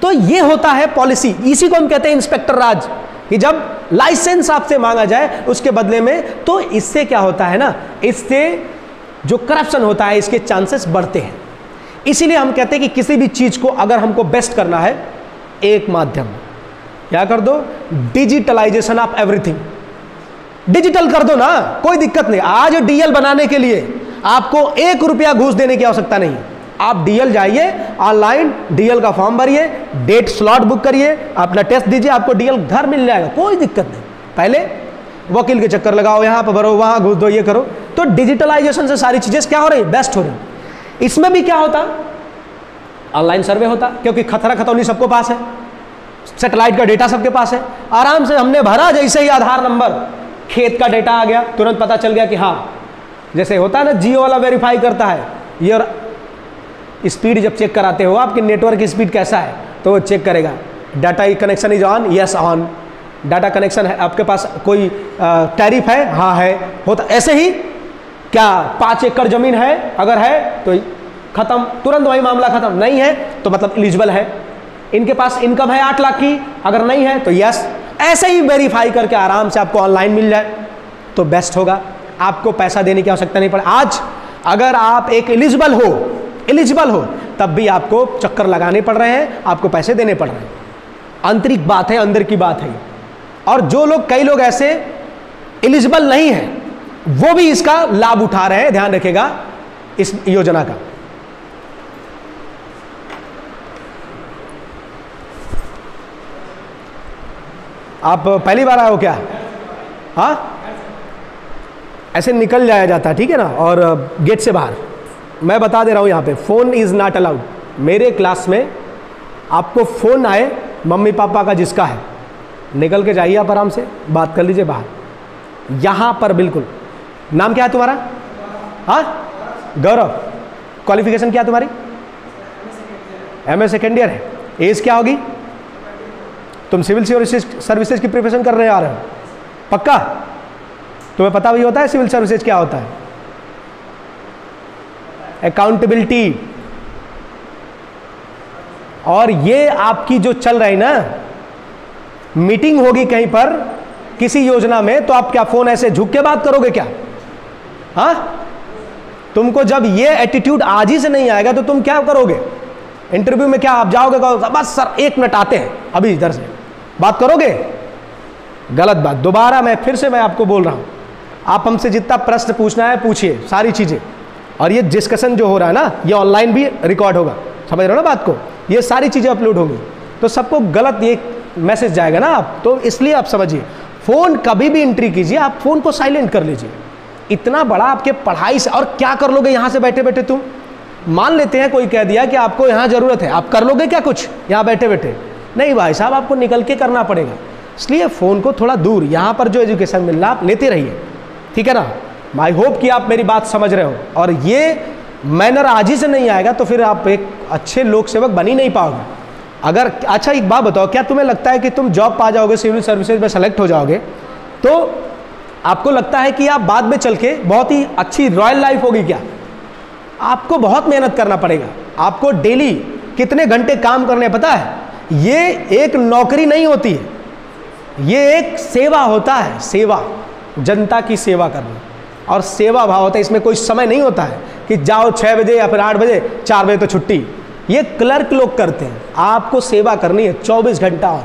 तो ये होता है पॉलिसी, इसी को हम कहते हैं इंस्पेक्टर राज, कि जब लाइसेंस आपसे मांगा जाए उसके बदले में, तो इससे क्या होता है ना, इससे जो करप्शन होता है इसके चांसेस बढ़ते हैं। इसीलिए हम कहते हैं कि किसी भी चीज को अगर हमको बेस्ट करना है, एक माध्यम क्या कर दो, डिजिटलाइजेशन ऑफ एवरीथिंग, डिजिटल कर दो ना, कोई दिक्कत नहीं। आज DL बनाने के लिए आपको 1 रुपया घूस देने की आवश्यकता नहीं, आप DL जाइए, ऑनलाइन DL का फॉर्म भरिए, डेट स्लॉट बुक करिए, अपना टेस्ट दीजिए, आपको DL घर मिल जाएगा, कोई दिक्कत नहीं। पहले वकील के चक्कर लगाओ, यहाँ पर भरो, वहाँ घूस दो, ये करो। तो डिजिटलाइजेशन से सारी चीजें क्या हो रही, बेस्ट हो रही। इसमें भी क्या होता, ऑनलाइन सर्वे होता, क्योंकि खतरा खतौनी सबको पास है, सैटेलाइट का डेटा सबके पास है, आराम से हमने भरा, जैसे ही आधार नंबर, खेत का डेटा आ गया, तुरंत पता चल गया कि हाँ, जैसे होता है ना, जियो वाला वेरीफाई करता है, ये स्पीड जब चेक कराते हो, आपकी नेटवर्क की स्पीड कैसा है, तो वो चेक करेगा, data connection is on, yes on, data connection है, आपके पास कोई टैरिफ है, हाँ है, होता। ऐसे ही क्या 5 एकड़ जमीन है, अगर है तो खत्म, तुरंत वही मामला खत्म, नहीं है तो मतलब एलिजिबल है। इनके पास इनकम है 8 लाख की, अगर नहीं है तो यस। ऐसे ही वेरीफाई करके आराम से आपको ऑनलाइन मिल जाए तो बेस्ट होगा, आपको पैसा देने की आवश्यकता नहीं पड़े। आज अगर आप एक एलिजिबल हो तब भी आपको चक्कर लगाने पड़ रहे हैं, आपको पैसे देने पड़ रहे हैं। आंतरिक बात है, अंदर की बात है। और जो लोग, कई लोग ऐसे एलिजिबल नहीं हैं, वो भी इसका लाभ उठा रहे हैं, ध्यान रखिएगा इस योजना का। आप पहली बार आए हो क्या? हाँ, ऐसे निकल जाया जाता है, ठीक है ना, और गेट से बाहर। मैं बता दे रहा हूँ, यहाँ पे फ़ोन इज़ नॉट अलाउड। मेरे क्लास में आपको फ़ोन आए मम्मी पापा का जिसका है, निकल के जाइए, आप आराम से बात कर लीजिए बाहर। यहाँ पर बिल्कुल। नाम क्या है तुम्हारा? हाँ, गौरव। क्वालिफिकेशन क्या है तुम्हारी? MA सेकेंड ईयर है। एज क्या होगी? तुम सिविल सर्विसेज की प्रिपरेशन करने आ रहे हो? पक्का? तुम्हें पता भी होता है सिविल सर्विसेज क्या होता है? अकाउंटेबिलिटी। और ये आपकी जो चल रही ना मीटिंग होगी कहीं पर किसी योजना में, तो आप क्या फोन ऐसे झुक के बात करोगे क्या? हाँ, तुमको जब ये एटीट्यूड आज ही से नहीं आएगा तो तुम क्या करोगे? इंटरव्यू में क्या आप जाओगे, कहोगे बस सर 1 मिनट आते हैं अभी इधर से, बात करोगे? गलत बात। दोबारा मैं फिर से आपको बोल रहा हूं, आप हमसे जितना प्रश्न पूछना है पूछिए, सारी चीजें। और ये डिस्कशन जो हो रहा है ना, ये ऑनलाइन भी रिकॉर्ड होगा, समझ रहे हो ना बात को? ये सारी चीजें अपलोड होंगी, तो सबको गलत ये मैसेज जाएगा ना आप, तो इसलिए आप समझिए, फोन कभी भी एंट्री कीजिए, आप फोन को साइलेंट कर लीजिए। इतना बड़ा आपके पढ़ाई से, और क्या कर लोगे यहां से बैठे बैठे तुम? मान लेते हैं कोई कह दिया कि आपको यहां जरूरत है, आप कर लोगे क्या कुछ यहां बैठे बैठे? नहीं भाई साहब, आपको निकल के करना पड़ेगा। इसलिए फोन को थोड़ा दूर, यहां पर जो एजुकेशन मिल रहा आप लेते रहिए, ठीक है ना? आई होप कि आप मेरी बात समझ रहे हो। और ये मैनर आज ही से नहीं आएगा तो फिर आप एक अच्छे लोक सेवक बन ही नहीं पाओगे। अगर अच्छा एक बात बताओ, क्या तुम्हें लगता है कि तुम जॉब पा जाओगे, सिविल सर्विसेज में सेलेक्ट हो जाओगे, तो आपको लगता है कि आप बाद में चल के बहुत ही अच्छी रॉयल लाइफ होगी क्या? आपको बहुत मेहनत करना पड़ेगा, आपको डेली कितने घंटे काम करने, पता है? ये एक नौकरी नहीं होती है, ये एक सेवा होता है, सेवा, जनता की सेवा करना, और सेवा भाव होता है। इसमें कोई समय नहीं होता है कि जाओ 6 बजे या फिर 8 बजे, 4 बजे तो छुट्टी। ये क्लर्क लोग करते हैं, आपको सेवा करनी है 24 घंटा। और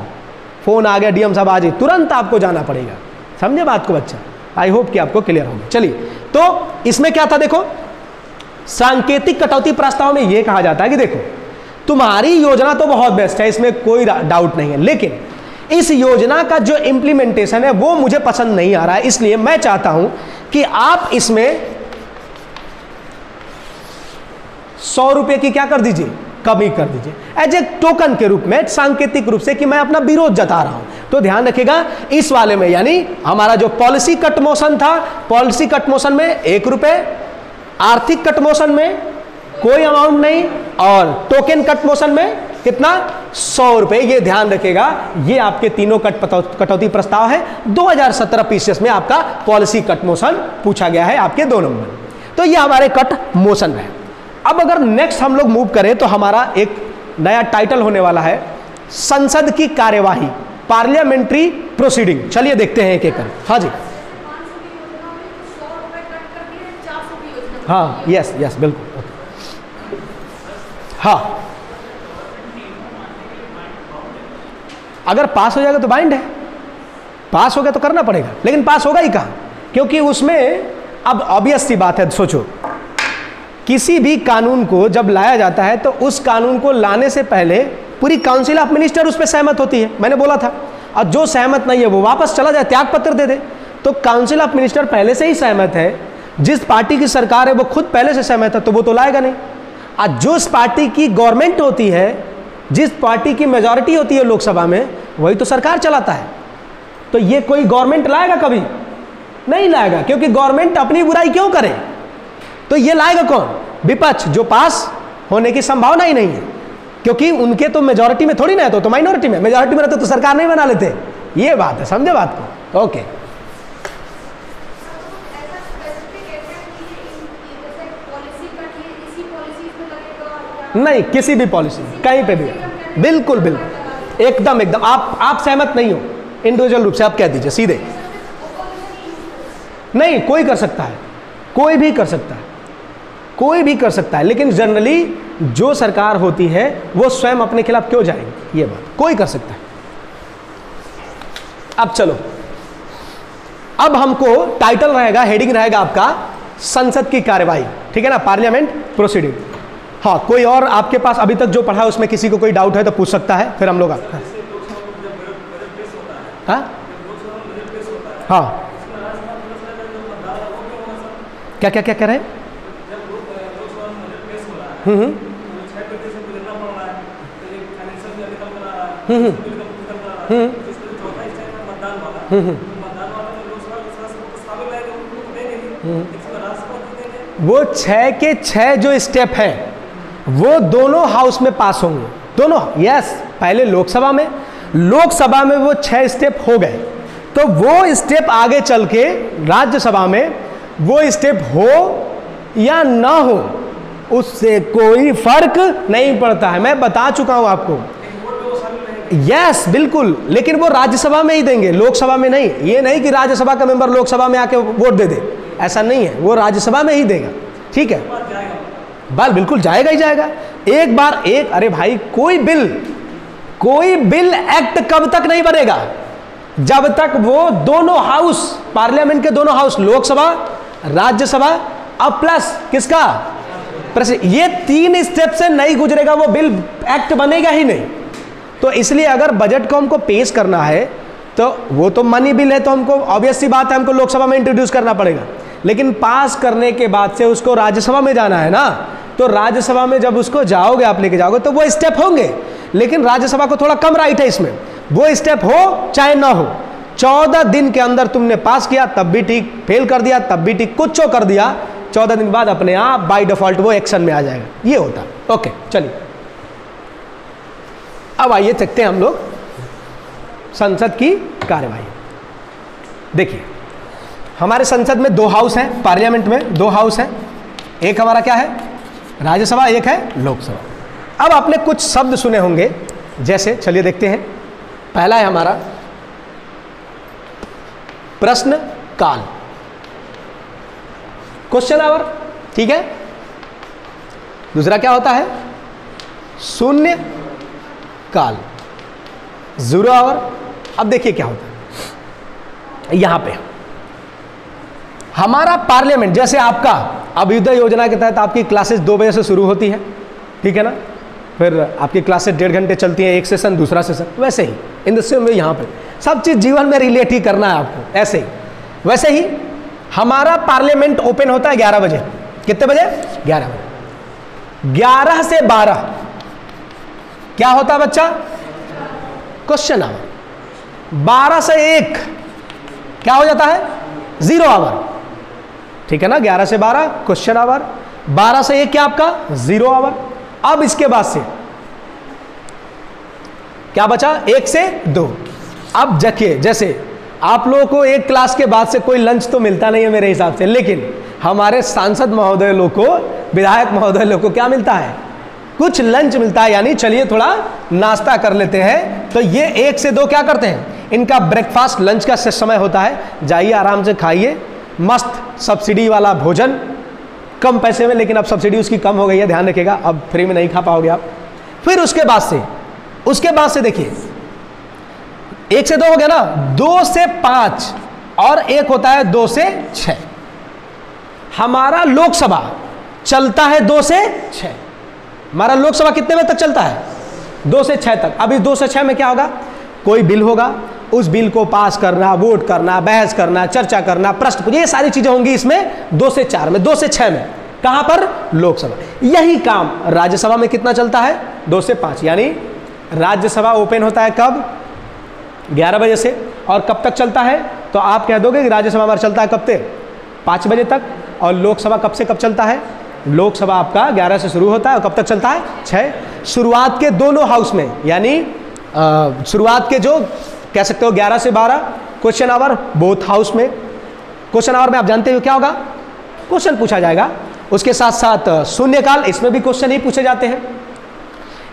फोन आ गया, डीएम साहब आ जाइए, तुरंत आपको जाना पड़ेगा। समझे बात को बच्चा? आई होप कि आपको क्लियर होगा। चलिए, तो इसमें क्या था देखो, सांकेतिक कटौती प्रस्ताव में यह कहा जाता है कि देखो तुम्हारी योजना तो बहुत बेस्ट है, इसमें कोई डाउट नहीं है, लेकिन इस योजना का जो इंप्लीमेंटेशन है वो मुझे पसंद नहीं आ रहा है, इसलिए मैं चाहता हूं कि आप इसमें 100 रुपए की क्या कर दीजिए, कमी कर दीजिए, एज ए टोकन के रूप में, सांकेतिक रूप से कि मैं अपना विरोध जता रहा हूं। तो ध्यान रखिएगा इस वाले में, यानी हमारा जो पॉलिसी कट मोशन था, पॉलिसी कट मोशन में 1 रुपए, आर्थिक कट मोशन में कोई अमाउंट नहीं, और टोकन कट मोशन में कितना, 100 रुपए। ये ध्यान रखिएगा, ये आपके तीनों कटौती प्रस्ताव है। 2017 पीसीएस में आपका पॉलिसी कट मोशन पूछा गया है, आपके 2 नंबर। तो ये हमारे कट मोशन है। अब अगर नेक्स्ट हम लोग मूव करें तो हमारा एक नया टाइटल होने वाला है, संसद की कार्यवाही, पार्लियामेंट्री प्रोसीडिंग। चलिए देखते हैं एक एक कर। हाँ जी, हाँ, यस यस, बिल्कुल, हाँ। अगर पास हो जाएगा तो बाइंड है, पास हो गया तो करना पड़ेगा, लेकिन पास होगा ही कहाँ? क्योंकि उसमें अब ऑब्वियस सी बात है, सोचो किसी भी कानून को जब लाया जाता है तो उस कानून को लाने से पहले पूरी काउंसिल ऑफ मिनिस्टर उस पर सहमत होती है, मैंने बोला था। और जो सहमत नहीं है वो वापस चला जाए, त्याग पत्र दे दे। तो काउंसिल ऑफ मिनिस्टर पहले से ही सहमत है, जिस पार्टी की सरकार है वो खुद पहले से सहमत है, तो वो तो लाएगा नहीं। और जो पार्टी की गवर्नमेंट होती है, जिस पार्टी की मेजॉरिटी होती है लोकसभा में, वही तो सरकार चलाता है। तो ये कोई गवर्नमेंट लाएगा कभी नहीं लाएगा, क्योंकि गवर्नमेंट अपनी बुराई क्यों करे? तो ये लाएगा कौन? विपक्ष, जो पास होने की संभावना ही नहीं है, क्योंकि उनके तो मेजॉरिटी में थोड़ी ना है, तो माइनॉरिटी में, मेजॉरिटी में रहते तो सरकार नहीं बना लेते। ये बात है, समझे बात को? ओके। नहीं, किसी भी पॉलिसी कहीं पे भी, बिल्कुल बिल्कुल, एकदम एकदम। आप सहमत नहीं हो इंडिविजुअल रूप से, आप कह दीजिए सीधे। नहीं, कोई कर सकता है, कोई भी कर सकता है, कोई भी कर सकता है, लेकिन जनरली जो सरकार होती है वो स्वयं अपने खिलाफ क्यों जाएगी? ये बात कोई कर सकता है। अब चलो, अब हमको टाइटल रहेगा, हेडिंग रहेगा आपका संसद की कार्यवाही, ठीक है ना, पार्लियामेंट प्रोसीडिंग। हाँ, कोई और आपके पास अभी तक जो पढ़ा है उसमें किसी को कोई डाउट है तो पूछ सकता है, फिर हम लोग हाँ क्या क्या क्या कह रहे हैं? वो 6 के 6 जो स्टेप है वो दोनों हाउस में पास होंगे, दोनों। यस, पहले लोकसभा में, लोकसभा में वो 6 स्टेप हो गए, तो वो स्टेप आगे चल के राज्यसभा में वो स्टेप हो या ना हो उससे कोई फर्क नहीं पड़ता है। मैं बता चुका हूं आपको। यस बिल्कुल, लेकिन वो राज्यसभा में ही देंगे, लोकसभा में नहीं। ये नहीं कि राज्यसभा का मेंबर लोकसभा में आके वोट दे दे, ऐसा नहीं है, वो राज्यसभा में ही देगा। ठीक है, बाल बिल्कुल जाएगा ही जाएगा। एक बार एक, अरे भाई कोई बिल एक्ट कब तक नहीं बनेगा? जब तक वो दोनों हाउस, पार्लियामेंट के दोनों हाउस, लोकसभा राज्यसभा अब प्लस किसका, ये 3 स्टेप से नहीं गुजरेगा वो बिल, एक्ट बनेगा ही नहीं। तो इसलिए अगर बजट को हमको पेश करना है तो वो तो मनी बिल है, तो हमको ऑब्वियस सी बात है हमको लोकसभा में इंट्रोड्यूस करना पड़ेगा, लेकिन पास करने के बाद से उसको राज्यसभा में जाना है ना, तो राज्यसभा में जब उसको जाओगे, आप लेके जाओगे, तो वो स्टेप होंगे, लेकिन राज्यसभा को थोड़ा कम राइट है इसमें। वो स्टेप हो चाहे ना हो, 14 दिन के अंदर तुमने पास किया तब भी ठीक, फेल कर दिया तब भी ठीक, कुछ कर दिया, 14 दिन बाद अपने आप बाय डिफॉल्ट वो एक्शन में आ जाएगा। ये होता। ओके चलिए, अब आइए देखते हैं हम लोग संसद की कार्यवाही। देखिए हमारे संसद में 2 हाउस हैं, पार्लियामेंट में 2 हाउस हैं, एक हमारा क्या है, राज्यसभा, एक है लोकसभा। अब आपने कुछ शब्द सुने होंगे, जैसे चलिए देखते हैं। पहला है हमारा प्रश्न काल, क्वेश्चन आवर, ठीक है। दूसरा क्या होता है, शून्य काल, 0 आवर। अब देखिए क्या होता है, यहां पे हमारा पार्लियामेंट, जैसे आपका अभ्युदय योजना के तहत आपकी क्लासेस 2 बजे से शुरू होती है, ठीक है ना, फिर आपकी क्लासेस 1.5 घंटे चलती है, एक सेशन दूसरा सेशन, वैसे ही इन द सेम वे यहाँ पे सब चीज़ जीवन में रिलेट ही करना है आपको, ऐसे ही। वैसे ही हमारा पार्लियामेंट ओपन होता है 11 बजे। कितने बजे? 11 बजे। 11 से 12 क्या होता है बच्चा? Question our. 12 से 1 क्या हो जाता है? 0 आवर, ठीक है ना। 11 से 12 क्वेश्चन आवर, 12 से 1 क्या आपका? 0 आवर। अब इसके बाद से क्या बचा? 1 से 2। अब देखिए, जैसे आप लोगों को एक क्लास के बाद से कोई लंच तो मिलता नहीं है मेरे हिसाब से, लेकिन हमारे सांसद महोदय लोग को, विधायक महोदय लोग को क्या मिलता है? कुछ लंच मिलता है, यानी चलिए थोड़ा नाश्ता कर लेते हैं। तो ये 1 से 2 क्या करते हैं? इनका ब्रेकफास्ट लंच का समय होता है। जाइए आराम से खाइए, मस्त सब्सिडी वाला भोजन, कम पैसे में, लेकिन अब सब्सिडी उसकी कम हो गई है, ध्यान रखिएगा, अब फ्री में नहीं खा पाओगे आप। फिर उसके बाद से देखिए 1 से 2 हो गया ना, 2 से 5 और एक होता है 2 से 6। हमारा लोकसभा चलता है 2 से 6। हमारा लोकसभा कितने बजे तक चलता है? 2 से 6 तक। अभी 2 से 6 में क्या होगा? कोई बिल होगा, उस बिल को पास करना, वोट करना, बहस करना, चर्चा करना, प्रश्न, ये सारी चीजें होंगी इसमें 2 से 4 में। 2 से 6 में कहां पर? लोकसभा। यही काम राज्यसभा में कितना चलता है? 2 से 5। यानी राज्यसभा ओपन होता है कब? 11 बजे से, और कब तक चलता है? तो आप कह दोगे कि राज्यसभा हमारा चलता है कब तक? 5 बजे तक। और लोकसभा कब से कब चलता है? लोकसभा आपका 11 से शुरू होता है और कब तक चलता है? 6। शुरुआत के दोनों हाउस में, यानी शुरुआत के जो कह सकते हो 11 से 12 क्वेश्चन आवर बोथ हाउस में। क्वेश्चन आवर में आप जानते हो क्या होगा? क्वेश्चन पूछा जाएगा। उसके साथ साथ शून्यकाल, इसमें भी क्वेश्चन ही पूछे जाते हैं।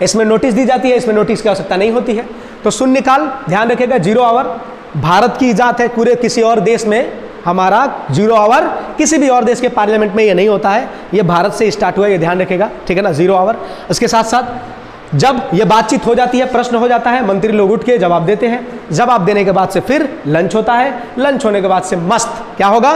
इसमें नोटिस दी जाती है, इसमें नोटिस की आवश्यकता नहीं होती है। तो शून्यकाल ध्यान रखिएगा, 0 आवर भारत की इजाज़त है, पूरे किसी और देश में हमारा 0 आवर, किसी भी और देश के पार्लियामेंट में ये नहीं होता है, ये भारत से स्टार्ट हुआ, ये ध्यान रखिएगा, ठीक है ना, 0 आवर। उसके साथ साथ जब ये बातचीत हो जाती है, प्रश्न हो जाता है, मंत्री लोग उठ के जवाब देते हैं। जवाब देने के बाद से फिर लंच होता है। लंच होने के बाद से मस्त क्या होगा?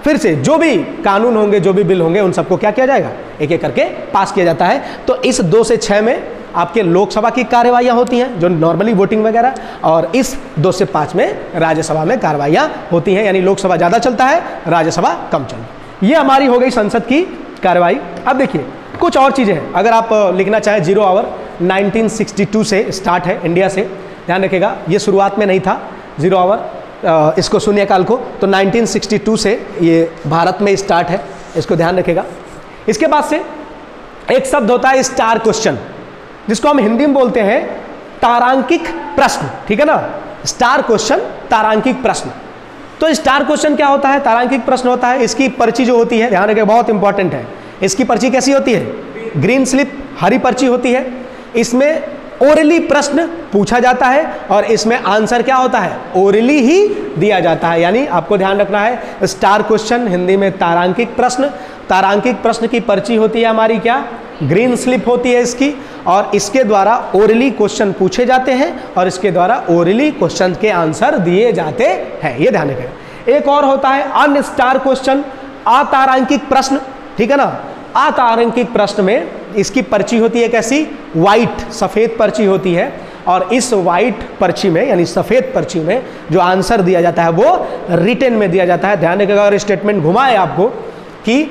फिर से जो भी कानून होंगे, जो भी बिल होंगे, उन सबको क्या किया जाएगा? एक एक करके पास किया जाता है। तो इस 2 से 6 में आपके लोकसभा की कार्यवाहियां होती हैं, जो नॉर्मली वोटिंग वगैरह, और इस 2 से 5 में राज्यसभा में कार्यवाहियां होती हैं, यानी लोकसभा ज़्यादा चलता है, राज्यसभा कम चलता है। ये हमारी हो गई संसद की कार्यवाही। अब देखिए कुछ और चीज़ें हैं, अगर आप लिखना चाहें 0 आवर 1962 से स्टार्ट है इंडिया से, ध्यान रखिएगा, ये शुरुआत में नहीं था 0 आवर, इसको शून्यकाल को, तो 1962 से ये भारत में स्टार्ट है, इसको ध्यान रखिएगा। इसके बाद से एक शब्द होता है स्टार क्वेश्चन, जिसको हम हिंदी में बोलते हैं तारांकिक प्रश्न, ठीक है ना, स्टार क्वेश्चन, तारांकिक प्रश्न। तो स्टार क्वेश्चन क्या होता है, तारांकिक प्रश्न होता है, इसकी पर्ची जो होती है, ध्यान रखिए बहुत इंपॉर्टेंट है, इसकी पर्ची कैसी होती है, ग्रीन स्लिप, हरी पर्ची होती है। इसमें ओरली प्रश्न पूछा जाता है और इसमें आंसर क्या होता है, ओरली ही दिया जाता है। यानी आपको ध्यान रखना है, स्टार क्वेश्चन हिंदी में तारांकिक प्रश्न, तारांकिक प्रश्न की पर्ची होती है हमारी क्या, ग्रीन स्लिप होती है इसकी, और इसके द्वारा ओरली क्वेश्चन पूछे जाते हैं और इसके द्वारा ओरली क्वेश्चन के आंसर दिए जाते हैं, ये ध्यान रखें। एक और होता है अन स्टार क्वेश्चन, अतारांकिक प्रश्न, ठीक है ना। अतारांकिक प्रश्न में इसकी पर्ची होती है कैसी, वाइट, सफ़ेद पर्ची होती है, और इस वाइट पर्ची में यानी सफ़ेद पर्ची में जो आंसर दिया जाता है वो रिटन में दिया जाता है। ध्यान रखिएगा, अगर स्टेटमेंट घुमाए आपको कि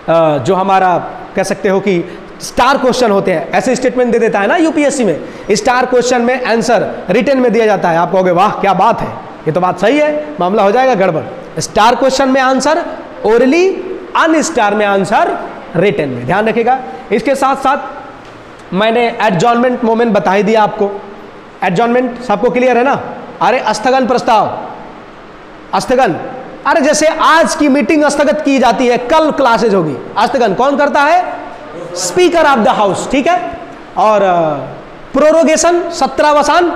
जो हमारा कह सकते हो कि स्टार क्वेश्चन होते हैं, ऐसे स्टेटमेंट दे देता है ना यूपीएससी में, स्टार क्वेश्चन में आंसर रिटन में दिया जाता है, आप कहोगे वाह क्या बात है, ये तो बात सही है, मामला हो जाएगा गड़बड़। स्टार क्वेश्चन में आंसर ओरली, अन स्टार में आंसर रिटन में, ध्यान रखिएगा। इसके साथ साथ मैंने एडजॉर्नमेंट मोमेंट बता ही दिया आपको। एडजॉर्नमेंट सबको क्लियर है ना, अरे स्थगन प्रस्ताव, स्थगन, अरे जैसे आज की मीटिंग स्थगित की जाती है, कल क्लासेज होगी, स्थगन कौन करता है, स्पीकर ऑफ द हाउस, ठीक है। और प्रोरोगेशन, सत्रावसान,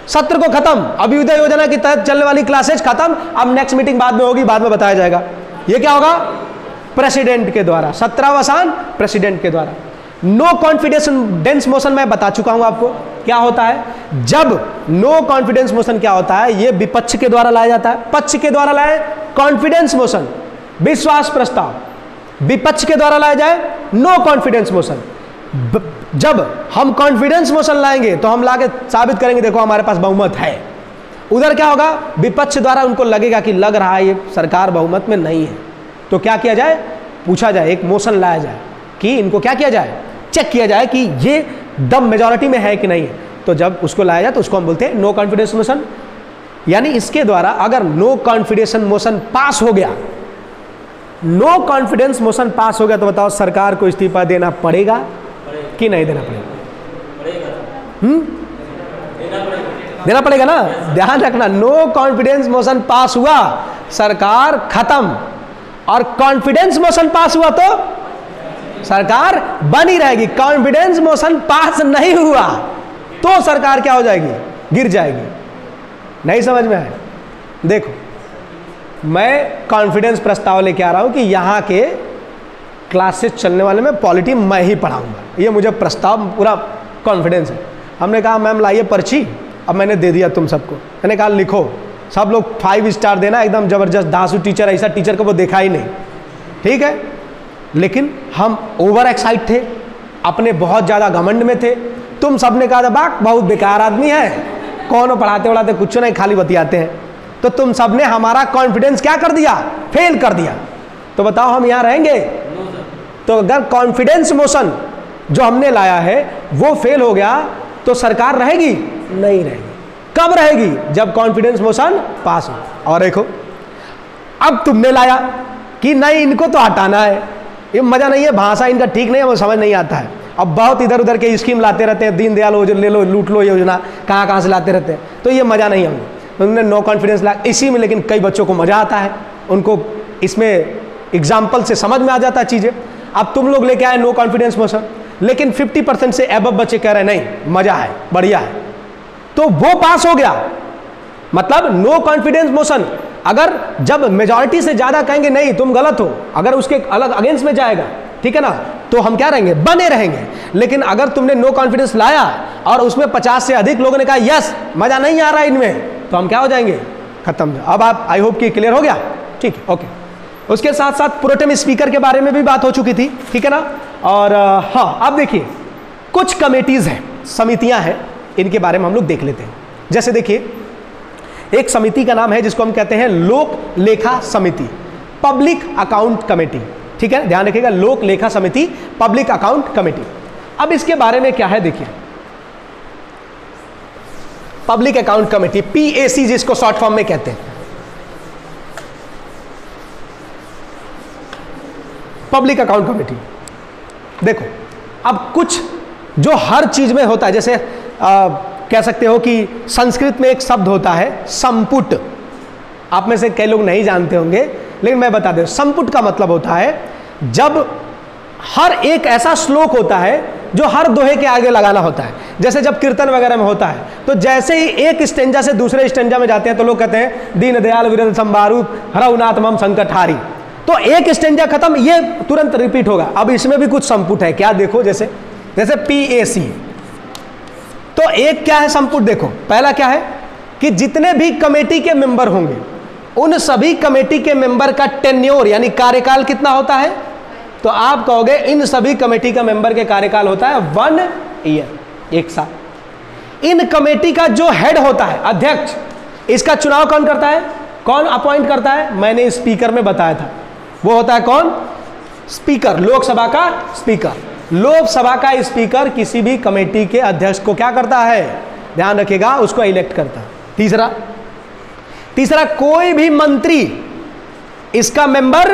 सत्र को खत्म, अभ्युदय योजना के तहत चलने वाली क्लासेज खत्म, अब नेक्स्ट मीटिंग बाद में होगी, बाद में बताया जाएगा। ये क्या होगा, प्रेसिडेंट के द्वारा, सत्रावसान प्रेसिडेंट के द्वारा। नो कॉन्फिडेंस मोशन मैं बता चुका हूं आपको क्या होता है। जब नो कॉन्फिडेंस मोशन क्या होता है, ये विपक्ष के द्वारा लाया जाता है, पक्ष के द्वारा लाए कॉन्फिडेंस मोशन, विश्वास प्रस्ताव, विपक्ष के द्वारा लाया जाए नो कॉन्फिडेंस मोशन। जब हम कॉन्फिडेंस मोशन लाएंगे तो हम लाके साबित करेंगे देखो हमारे पास बहुमत है। उधर क्या होगा, विपक्ष द्वारा उनको लगेगा कि लग रहा है ये सरकार बहुमत में नहीं है, तो क्या किया जाए, पूछा जाए, एक मोशन लाया जाए कि इनको क्या किया जाए, चेक किया जाए कि ये दम मेजॉरिटी में है कि नहीं है। तो जब उसको लाया जाए तो उसको हम बोलते हैं नो कॉन्फिडेंस मोशन। यानी इसके द्वारा अगर नो कॉन्फिडेंस मोशन पास हो गया, नो कॉन्फिडेंस मोशन पास हो गया, तो बताओ सरकार को इस्तीफा देना पड़ेगा कि नहीं देना पड़ेगा, देना पड़ेगा ना। ध्यान रखना, नो कॉन्फिडेंस मोशन पास हुआ, सरकार खत्म, और कॉन्फिडेंस मोशन पास हुआ तो सरकार बनी रहेगी। कॉन्फिडेंस मोशन पास नहीं हुआ तो सरकार क्या हो जाएगी, गिर जाएगी। नहीं समझ में आया, देखो मैं कॉन्फिडेंस प्रस्ताव लेके आ रहा हूं कि यहां के क्लासेस चलने वाले में पॉलिटी मैं ही पढ़ाऊंगा, ये मुझे प्रस्ताव पूरा कॉन्फिडेंस है। हमने कहा मैम लाइए पर्ची, अब मैंने दे दिया तुम सबको, मैंने कहा लिखो, सब लोग 5 स्टार देना, एकदम जबरदस्त, दासू टीचर, ऐसा टीचर को वो देखा ही नहीं, ठीक है। लेकिन हम ओवर एक्साइट थे, अपने बहुत ज़्यादा घमंड में थे। तुम सबने कहा था बाक बहुत बेकार आदमी है, कौन पढ़ाते वढ़ाते कुछ नहीं, खाली बतियाते हैं। तो तुम सबने हमारा कॉन्फिडेंस क्या कर दिया, फेल कर दिया। तो बताओ हम यहाँ रहेंगे? तो अगर कॉन्फिडेंस मोशन जो हमने लाया है वो फेल हो गया तो सरकार रहेगी? नहीं रहेगी। कब रहेगी? जब कॉन्फिडेंस मोशन पास हो। और देखो अब तुमने लाया कि नहीं इनको तो हटाना है, ये मजा नहीं है, भाषा इनका ठीक नहीं है, वो समझ नहीं आता है। अब बहुत इधर उधर के स्कीम लाते रहते हैं, दीनदयाल ले लो, लूट लो योजना, कहाँ से लाते रहते हैं, तो ये मजा नहीं है। उन्होंने नो कॉन्फिडेंस ला इसी में, लेकिन कई बच्चों को मजा आता है, उनको इसमें एग्जाम्पल से समझ में आ जाता है चीजें। अब तुम लोग लेके आए नो कॉन्फिडेंस मोशन, लेकिन 50% से एबव बच्चे कह रहे हैं नहीं मजा है, बढ़िया है, तो वो पास हो गया। मतलब नो कॉन्फिडेंस मोशन अगर जब मेजॉरिटी से ज्यादा कहेंगे नहीं तुम गलत हो, अगर उसके अलग अगेंस्ट में जाएगा, ठीक है ना, तो हम क्या रहेंगे, बने रहेंगे। लेकिन अगर तुमने नो कॉन्फिडेंस लाया और उसमें 50 से अधिक लोगों ने कहा यस मजा नहीं आ रहा है इनमें, तो हम क्या हो जाएंगे, खत्म। अब आप आई होप कि क्लियर हो गया, ठीक है, ओके। उसके साथ साथ प्रोटेम स्पीकर के बारे में भी बात हो चुकी थी, ठीक है ना। और हाँ, अब देखिए कुछ कमेटीज हैं, समितियां हैं, इनके बारे में हम लोग देख लेते हैं। जैसे देखिए एक समिति का नाम है जिसको हम कहते हैं लोक लेखा समिति, पब्लिक अकाउंट कमेटी, ठीक है, ध्यान रखिएगा, लोक लेखा समिति, पब्लिक अकाउंट कमेटी। अब इसके बारे में क्या है देखिए, पब्लिक अकाउंट कमेटी, PAC जिसको शॉर्ट फॉर्म में कहते हैं, पब्लिक अकाउंट कमेटी। देखो अब कुछ जो हर चीज में होता है, जैसे कह सकते हो कि संस्कृत में एक शब्द होता है संपुट। आप में से कई लोग नहीं जानते होंगे, लेकिन मैं बता दूं, संपुट का मतलब होता है जब हर एक ऐसा श्लोक होता है जो हर दोहे के आगे लगाना होता है। जैसे जब कीर्तन वगैरह में होता है तो जैसे ही एक स्टेंजा से दूसरे स्टेंजा में जाते हैं तो लोग कहते हैं दीन दयाल वीरेंद्र संबारूप हरउनाथ मम संकट हारी। तो एक स्टेंजा खत्म, ये तुरंत रिपीट होगा। अब इसमें भी कुछ संपुट है क्या, देखो जैसे PAC। तो एक क्या है संपुट, देखो पहला क्या है कि जितने भी कमेटी के मेंबर होंगे उन सभी कमेटी के मेंबर का टेन्योर यानी कार्यकाल कितना होता है, तो आप कहोगे इन सभी कमेटी का मेंबर के कार्यकाल होता है 1 ईयर, 1 साल। इन कमेटी का जो हेड होता है अध्यक्ष, इसका चुनाव कौन करता है, कौन अपॉइंट करता है, मैंने स्पीकर में बताया था, वो होता है कौन, स्पीकर, लोकसभा का स्पीकर। लोकसभा का स्पीकर किसी भी कमेटी के अध्यक्ष को क्या करता है, ध्यान रखिएगा, उसको इलेक्ट करता है। तीसरा कोई भी मंत्री इसका मेंबर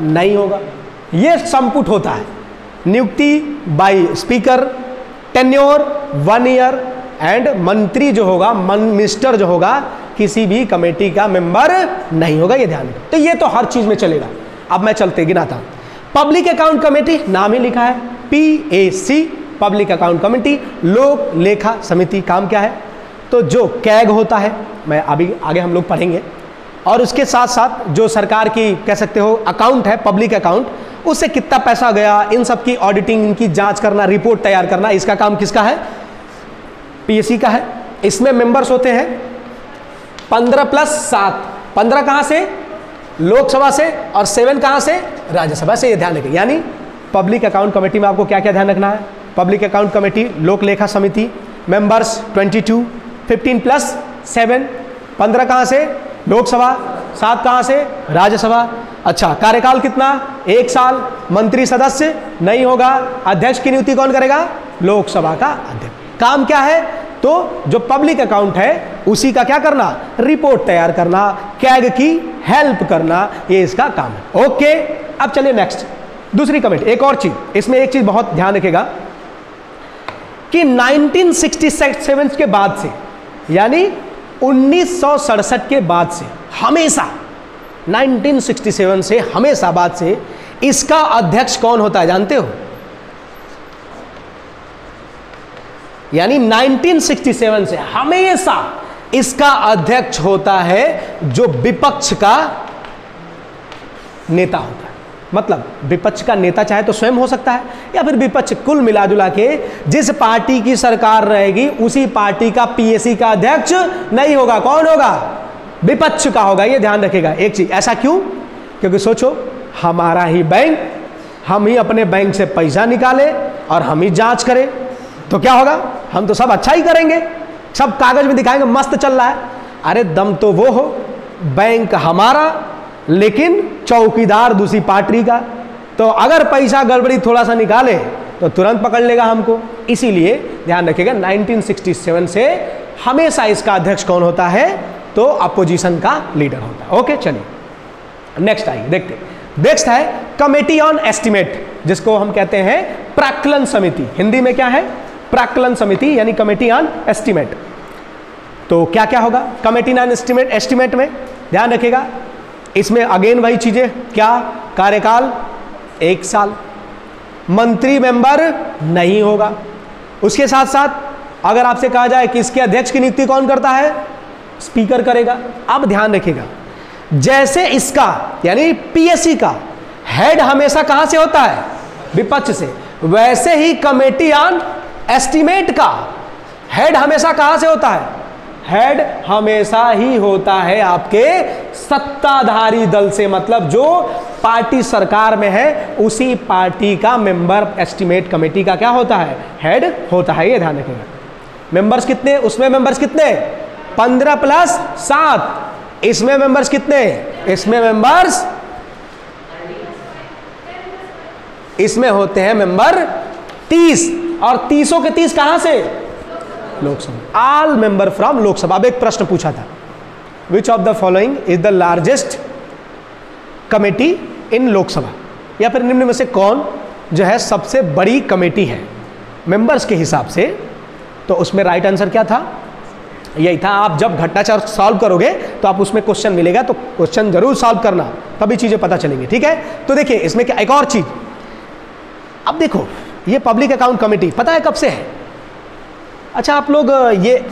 नहीं होगा, यह संपुट होता है। नियुक्ति by speaker, tenure 1 year, and मंत्री जो होगा, मिनिस्टर जो होगा, किसी भी कमेटी का मेंबर नहीं होगा, ये ध्यान रखो। तो ये तो हर चीज में चलेगा। अब मैं चलते गिनाता हूं। पब्लिक अकाउंट कमेटी, नाम ही लिखा है PAC, पब्लिक अकाउंट कमेटी, लोक लेखा समिति। काम क्या है, तो जो कैग होता है, मैं अभी आगे हम लोग पढ़ेंगे, और उसके साथ साथ जो सरकार की कह सकते हो अकाउंट है, पब्लिक अकाउंट, उससे कितना पैसा गया, इन सब की ऑडिटिंग, इनकी जांच करना, रिपोर्ट तैयार करना, इसका काम किसका है, PAC का है। इसमें मेंबर्स होते हैं 15 + 7। 15 कहां से, लोकसभा से, और 7 कहां से, राज्यसभा से। ये ध्यान रखें। यानी पब्लिक अकाउंट कमेटी में आपको क्या क्या ध्यान रखना है, पब्लिक अकाउंट कमेटी, लोक लेखा समिति, मेंबर्स 22, 15 + 7, 15 कहां से, लोकसभा, 7 कहां से, राज्यसभा। अच्छा, कार्यकाल कितना, 1 साल। मंत्री सदस्य नहीं होगा। अध्यक्ष की नियुक्ति कौन करेगा, लोकसभा का अध्यक्ष। काम क्या है, तो जो पब्लिक अकाउंट है उसी का क्या करना, रिपोर्ट तैयार करना, कैग की हेल्प करना, ये इसका काम है। ओके, अब चलिए नेक्स्ट, दूसरी कमेटी। एक और चीज, इसमें एक चीज बहुत ध्यान रखेगा कि 1967 के बाद से, यानी 1967 के बाद से, हमेशा 1967 से हमेशा बाद से इसका अध्यक्ष कौन होता है जानते हो, यानी 1967 से हमेशा इसका अध्यक्ष होता है जो विपक्ष का नेता होता है। मतलब विपक्ष का नेता चाहे तो स्वयं हो सकता है, या फिर विपक्ष, कुल मिला जुला के जिस पार्टी की सरकार रहेगी उसी पार्टी का PAC का अध्यक्ष नहीं होगा। कौन होगा, विपक्ष का होगा। ये ध्यान रखेगा एक चीज। ऐसा क्यों, क्योंकि सोचो, हमारा ही बैंक, हम ही अपने बैंक से पैसा निकाले और हम ही जांच करें तो क्या होगा, हम तो सब अच्छा ही करेंगे, सब कागज में दिखाएंगे मस्त चल रहा है। अरे दम तो वो हो, बैंक हमारा लेकिन चौकीदार दूसरी पार्टी का, तो अगर पैसा गड़बड़ी थोड़ा सा निकाले तो तुरंत पकड़ लेगा हमको। इसीलिए ध्यान रखिएगा 1967 से हमेशा इसका अध्यक्ष कौन होता है, तो अपोजिशन का लीडर होता है। ओके, चलिए नेक्स्ट आइए देखते। नेक्स्ट है कमेटी ऑन एस्टिमेट, जिसको हम कहते हैं प्राक्कलन समिति। हिंदी में क्या है, प्राक्कलन समिति, यानी कमेटी ऑन एस्टिमेट। तो क्या क्या होगा कमेटी ऑन एस्टिमेट में, ध्यान रखिएगा। इसमें अगेन वही चीजें, क्या, कार्यकाल 1 साल, मंत्री मेंबर नहीं होगा। उसके साथ साथ अगर आपसे कहा जाए कि इसके अध्यक्ष की नियुक्ति कौन करता है, स्पीकर करेगा। अब ध्यान रखिएगा, जैसे इसका यानी PAC का हेड हमेशा कहां से होता है, विपक्ष से, वैसे ही कमेटी ऑन एस्टिमेट का हेड हमेशा कहां से होता है, हेड हमेशा ही होता है आपके सत्ताधारी दल से। मतलब जो पार्टी सरकार में है उसी पार्टी का मेंबर एस्टिमेट कमेटी का क्या होता है, हेड होता है। ये ध्यान रखिएगा। मेंबर्स कितने, उसमें मेंबर्स कितने, 15 + 7। इसमें मेंबर्स कितने, इसमें मेंबर्स, इसमें होते हैं मेंबर 30, और 30 के 30 कहां से, Lok Sabha. All member from Lok Sabha. अब एक प्रश्न पूछा था, which of the following is the largest committee इन लोकसभा, या फिर निम्न में से कौन जो है सबसे बड़ी कमेटी है मेंबर्स के हिसाब से, तो उसमें राइट आंसर क्या था? यही था। आप जब घटनाचक्र सॉल्व करोगे तो आप उसमें क्वेश्चन मिलेगा, तो क्वेश्चन जरूर सॉल्व करना, तभी चीजें पता चलेंगी। ठीक है, तो देखिए इसमें क्या एक और चीज, अब देखो ये पब्लिक अकाउंट कमेटी पता है कब से है? अच्छा, आप लोग ये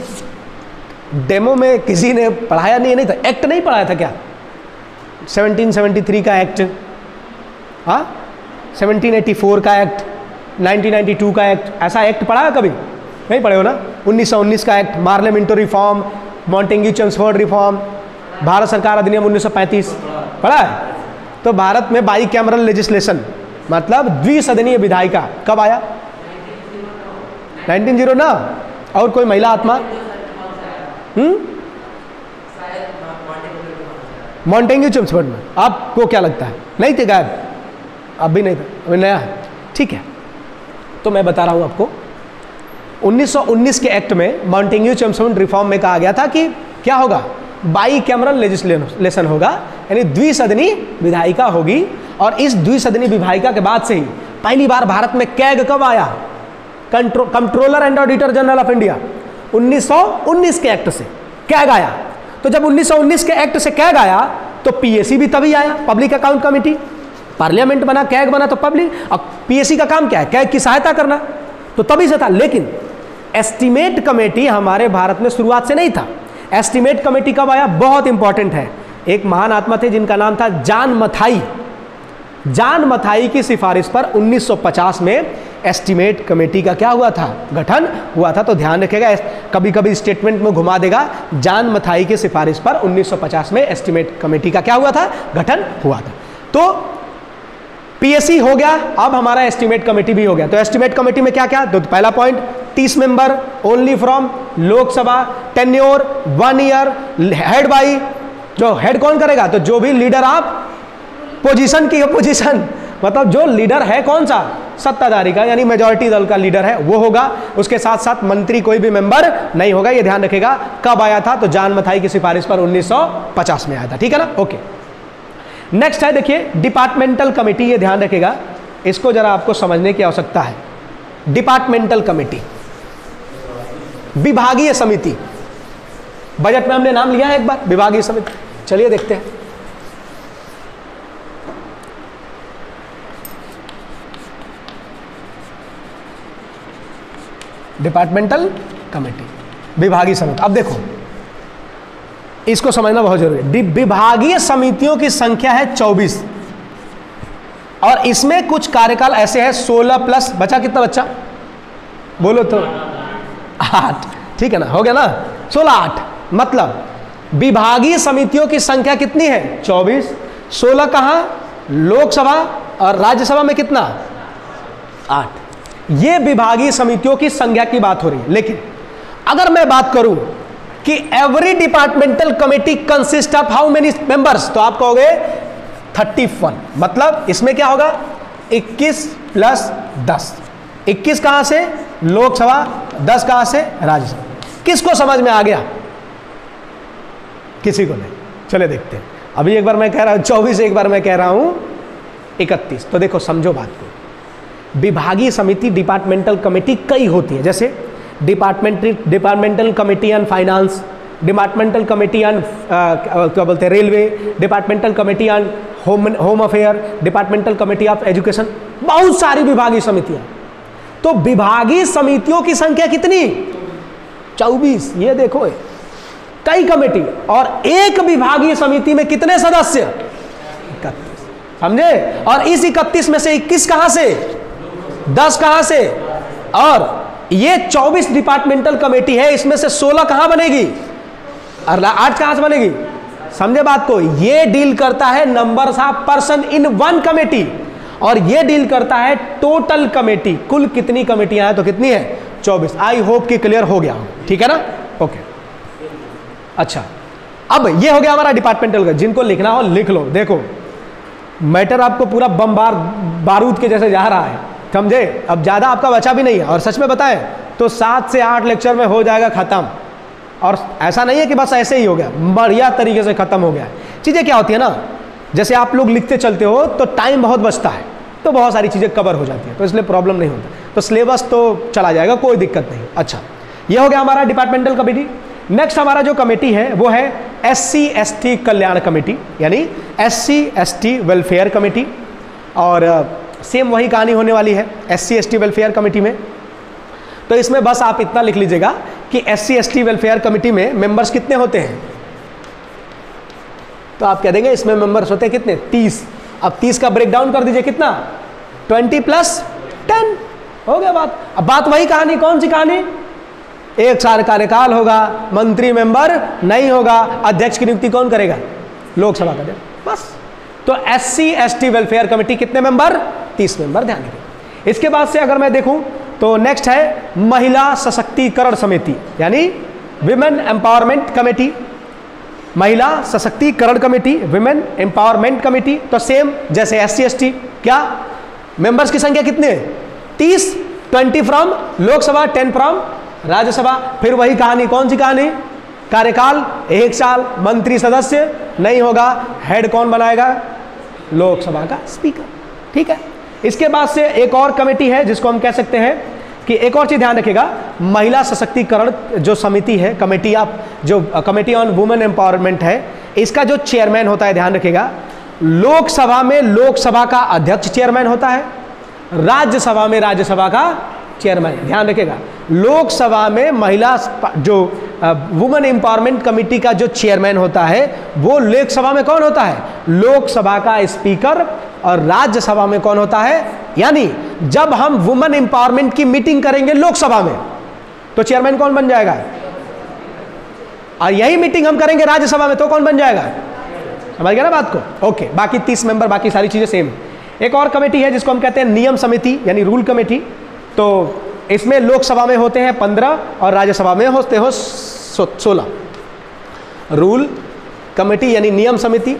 डेमो में किसी ने पढ़ाया नहीं था? एक्ट नहीं पढ़ाया था क्या? 1773 का एक्ट, हाँ 1784 का एक्ट, 1992 का एक्ट, ऐसा एक्ट पढ़ा है कभी? नहीं पढ़े हो ना? 1919 का act, Morley Minto reform, Montagu Chelmsford reform, Bharat सरकार अधिनियम 1935 पढ़ा है? तो भारत में बाई कैमरल लेजिस्लेशन मतलब द्विसदनीय विधायिका कब आया? 1909 ना? और कोई महिला आत्मा? मॉन्टेग्यू चेम्सफोर्ड में। आपको क्या लगता है? नहीं थे गायब? अब भी नहीं था, अभी नया है। ठीक है, तो मैं बता रहा हूं आपको 1919 के एक्ट में मॉन्टेग्यू चेम्सफोर्ड रिफॉर्म में कहा गया था कि क्या होगा? बाई कैमरल लेजिस्लेशन होगा, यानी द्विसदनी विधायिका होगी। और इस द्विसदनी विधायिका के बाद से ही पहली बार भारत में कैग कब आया? Controller and auditor general of India, 1919 के एक्ट से कैग आया। तो जब 1919 के एक्ट से कैग आया तो पीएसी भी तभी आया, पब्लिक अकाउंट कमेटी। पार्लियामेंट बना, कैग बना, तो पब्लिक, अब पीएसी का काम क्या है? कैग की सहायता करना, तो तभी से था। लेकिन एस्टीमेट कमेटी हमारे भारत में शुरुआत से नहीं था। एस्टीमेट कमेटी कब आया? बहुत इंपॉर्टेंट है। एक महान आत्मा थे जिनका नाम था जॉन मथाई। जॉन मथाई की सिफारिश पर 1950 में एस्टीमेट कमेटी का क्या हुआ था? गठन हुआ था। तो ध्यान रखिएगा, कभी कभी स्टेटमेंट में घुमा देगा। जॉन मथाई की सिफारिश पर 1950 में एस्टीमेट कमेटी का क्या हुआ था? गठन हुआ था। तो पीएससी हो गया, अब हमारा एस्टीमेट कमेटी भी हो गया। तो एस्टीमेट कमेटी में क्या क्या? तो पहला point 30 member only from Lok Sabha, tenure 1 year, head by, जो हेड कौन करेगा? तो जो भी लीडर ऑफ पोजीशन की अपोजिशन, मतलब जो लीडर है कौन सा? सत्ताधारी का, यानी मेजॉरिटी दल का लीडर है वो होगा। उसके साथ साथ मंत्री कोई भी मेंबर नहीं होगा, ये ध्यान रखेगा। कब आया था? तो जॉन मथाई की सिफारिश पर 1950 में आया था। ठीक है ना? ओके, नेक्स्ट है देखिए डिपार्टमेंटल कमेटी। ये ध्यान रखेगा, इसको जरा आपको समझने की आवश्यकता है। डिपार्टमेंटल कमेटी, विभागीय समिति। बजट में हमने नाम लिया है एक बार, विभागीय समिति। चलिए देखते हैं। डिपार्टमेंटल कमेटी, विभागीय समिति। अब देखो इसको समझना बहुत जरूरी है। विभागीय समितियों की संख्या है 24 और इसमें कुछ कार्यकाल ऐसे हैं 16 प्लस, बचा कितना बच्चा? बोलो तो 8। ठीक है ना? हो गया ना? 16 8, मतलब विभागीय समितियों की संख्या कितनी है? 24। 16 कहां? लोकसभा, और राज्यसभा में कितना? 8। ये विभागीय समितियों की संख्या की बात हो रही है। लेकिन अगर मैं बात करूं कि every departmental committee consist of how many members, तो आप कहोगे 31। मतलब इसमें क्या होगा? 21 प्लस 10। 21 कहां से? लोकसभा, 10 कहां से? राज्यसभा। किसको समझ में आ गया? किसी को नहीं। चले देखते हैं। अभी एक बार मैं कह रहा हूं 24, एक बार मैं कह रहा हूं 31। तो देखो समझो बात को। विभागीय समिति, डिपार्टमेंटल कमेटी कई होती है, जैसे departmental committee on finance, departmental committee on क्या बोलते हैं railway, departmental committee on home affair, departmental committee of education, बहुत सारी विभागीय समितियां। तो विभागीय समितियों की संख्या कितनी? 24। ये देखो कई कमेटी, और एक विभागीय समिति में कितने सदस्य? 31। समझे? और इस 31 में से 21 कहां से? 10 कहां से? और ये 24 डिपार्टमेंटल कमेटी है, इसमें से 16 कहां बनेगी और 8 कहां से बनेगी? समझे बात को? ये डील करता है numbers of person in one committee, और ये डील करता है टोटल कमेटी, कुल कितनी कमेटियां हैं। तो कितनी है? 24। आई होप कि क्लियर हो गया। ठीक है ना? ओके, अच्छा, अब ये हो गया हमारा डिपार्टमेंटल का। जिनको लिखना हो लिख लो। देखो मैटर आपको पूरा बमबार बारूद के जैसे जा रहा है, समझे? अब ज़्यादा आपका बचा भी नहीं है, और सच में बताएं तो 7 से 8 लेक्चर में हो जाएगा ख़त्म। और ऐसा नहीं है कि बस ऐसे ही हो गया, बढ़िया तरीके से ख़त्म हो गया है। चीज़ें क्या होती है ना, जैसे आप लोग लिखते चलते हो तो टाइम बहुत बचता है, तो बहुत सारी चीज़ें कवर हो जाती है, तो इसलिए प्रॉब्लम नहीं होता। तो सिलेबस तो चला जाएगा, कोई दिक्कत नहीं। अच्छा, ये हो गया हमारा डिपार्टमेंटल कमेटी। नेक्स्ट हमारा जो कमेटी है वो है SC ST कल्याण कमेटी, यानी SC ST वेलफेयर कमेटी। और सेम वही कहानी होने वाली है SC ST वेलफेयर कमेटी में। तो इसमें बस आप इतना लिख लीजिएगा कि SC ST वेलफेयर कमेटी में मेंबर्स कितने होते हैं, तो आप कह देंगे इसमें मेंबर्स होते हैं कितने, 30। अब 30 का ब्रेकडाउन कर दीजिए, कितना, 20 + 10, हो गया बात। अब बात वही कहानी, कौन सी कहानी, 1 साल कार्यकाल होगा, मंत्री मेंबर नहीं होगा, अध्यक्ष की नियुक्ति कौन करेगा, लोकसभा का, बस। तो SC ST वेलफेयर कमेटी कितने मेंबर, 30 मेंबर, ध्यान रखिए। इसके बाद से अगर मैं देखूं तो नेक्स्ट है महिला सशक्तिकरण समिति, यानी विमेन एम्पावरमेंट कमेटी, महिला सशक्तिकरण कमेटी, विमेन एम्पावरमेंट कमेटी। तो सेम जैसे SC ST, क्या मेंबर्स की संख्या कितने, 30, 20 फ्रॉम लोकसभा, 10 फ्रॉम राज्यसभा। फिर वही कहानी, कौन सी कहानी, कार्यकाल 1 साल, मंत्री सदस्य नहीं होगा, हेड कौन बनाएगा, लोकसभा का स्पीकर, ठीक है। इसके बाद से एक और कमेटी है जिसको हम कह सकते हैं कि एक और चीज ध्यान रखिएगा, महिला सशक्तिकरण जो समिति है, कमेटी आप जो कमेटी ऑन वुमेन एम्पावरमेंट है, इसका जो चेयरमैन होता है, ध्यान रखिएगा, लोकसभा में लोकसभा का अध्यक्ष चेयरमैन होता है, राज्यसभा में राज्यसभा का चेयरमैन, ध्यान रखिएगा। लोकसभा में महिला जो वुमेन एम्पावरमेंट कमेटी का जो चेयरमैन होता है वो लोकसभा में कौन होता है, लोकसभा का स्पीकर। और राज्यसभा में कौन होता है, यानी जब हम वुमेन एम्पावरमेंट की मीटिंग करेंगे लोकसभा में तो चेयरमैन कौन बन जाएगा, और यही मीटिंग हम करेंगे राज्यसभा में तो कौन बन जाएगा, समझ गया ना बात को, ओके। बाकी 30 मेंबर, बाकी सारी चीजें सेम। एक और कमेटी है जिसको हम कहते हैं नियम समिति, यानी रूल कमेटी। तो इसमें लोकसभा में होते हैं 15 और राज्यसभा में होते हो 16। रूल कमेटी यानी नियम समिति,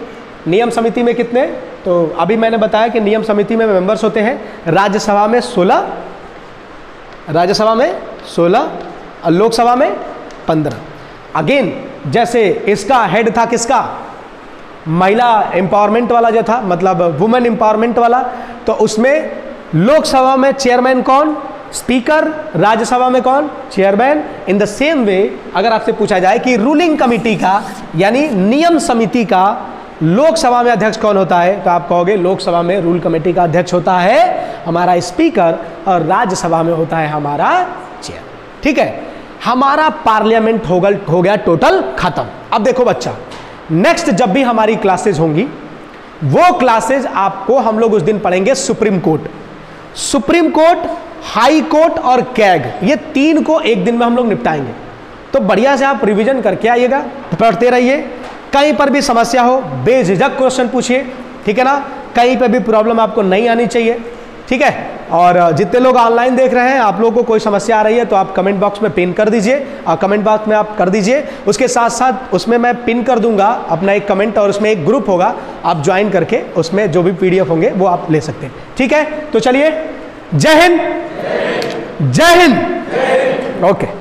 नियम समिति में कितने, तो अभी मैंने बताया कि नियम समिति में मेंबर्स होते हैं राज्यसभा में 16, राज्यसभा में 16 और लोकसभा में 15। अगेन जैसे इसका हेड था किसका, महिला एम्पावरमेंट वाला जो था, मतलब वुमेन एम्पावरमेंट वाला, तो उसमें लोकसभा में चेयरमैन कौन, स्पीकर, राज्यसभा में कौन, chairman. In the same way अगर आपसे पूछा जाए कि रूलिंग कमेटी का यानी नियम समिति का लोकसभा में अध्यक्ष कौन होता है, तो आप कहोगे लोकसभा में रूल कमेटी का अध्यक्ष होता है हमारा स्पीकर और राज्यसभा में होता है हमारा चेयर, ठीक है। हमारा पार्लियामेंट हो गया टोटल खत्म। अब देखो बच्चा, नेक्स्ट जब भी हमारी क्लासेज होंगी वो क्लासेज आपको हम लोग उस दिन पढ़ेंगे supreme court, supreme court, high court और कैग, ये 3 को एक दिन में हम लोग निपटाएंगे। तो बढ़िया से आप रिवीजन करके आइएगा, पढ़ते रहिए। कहीं पर भी समस्या हो बेझिझक क्वेश्चन पूछिए, ठीक है ना, कहीं पर भी प्रॉब्लम आपको नहीं आनी चाहिए, ठीक है। और जितने लोग ऑनलाइन देख रहे हैं, आप लोगों को कोई समस्या आ रही है तो आप कमेंट बॉक्स में पिन कर दीजिए, और कमेंट बॉक्स में आप कर दीजिए। उसके साथ साथ उसमें मैं पिन कर दूंगा अपना एक कमेंट, और उसमें एक ग्रुप होगा, आप ज्वाइन करके उसमें जो भी PDF होंगे वो आप ले सकते हैं, ठीक है। तो चलिए, जय हिंद, जय हिंद, ओके।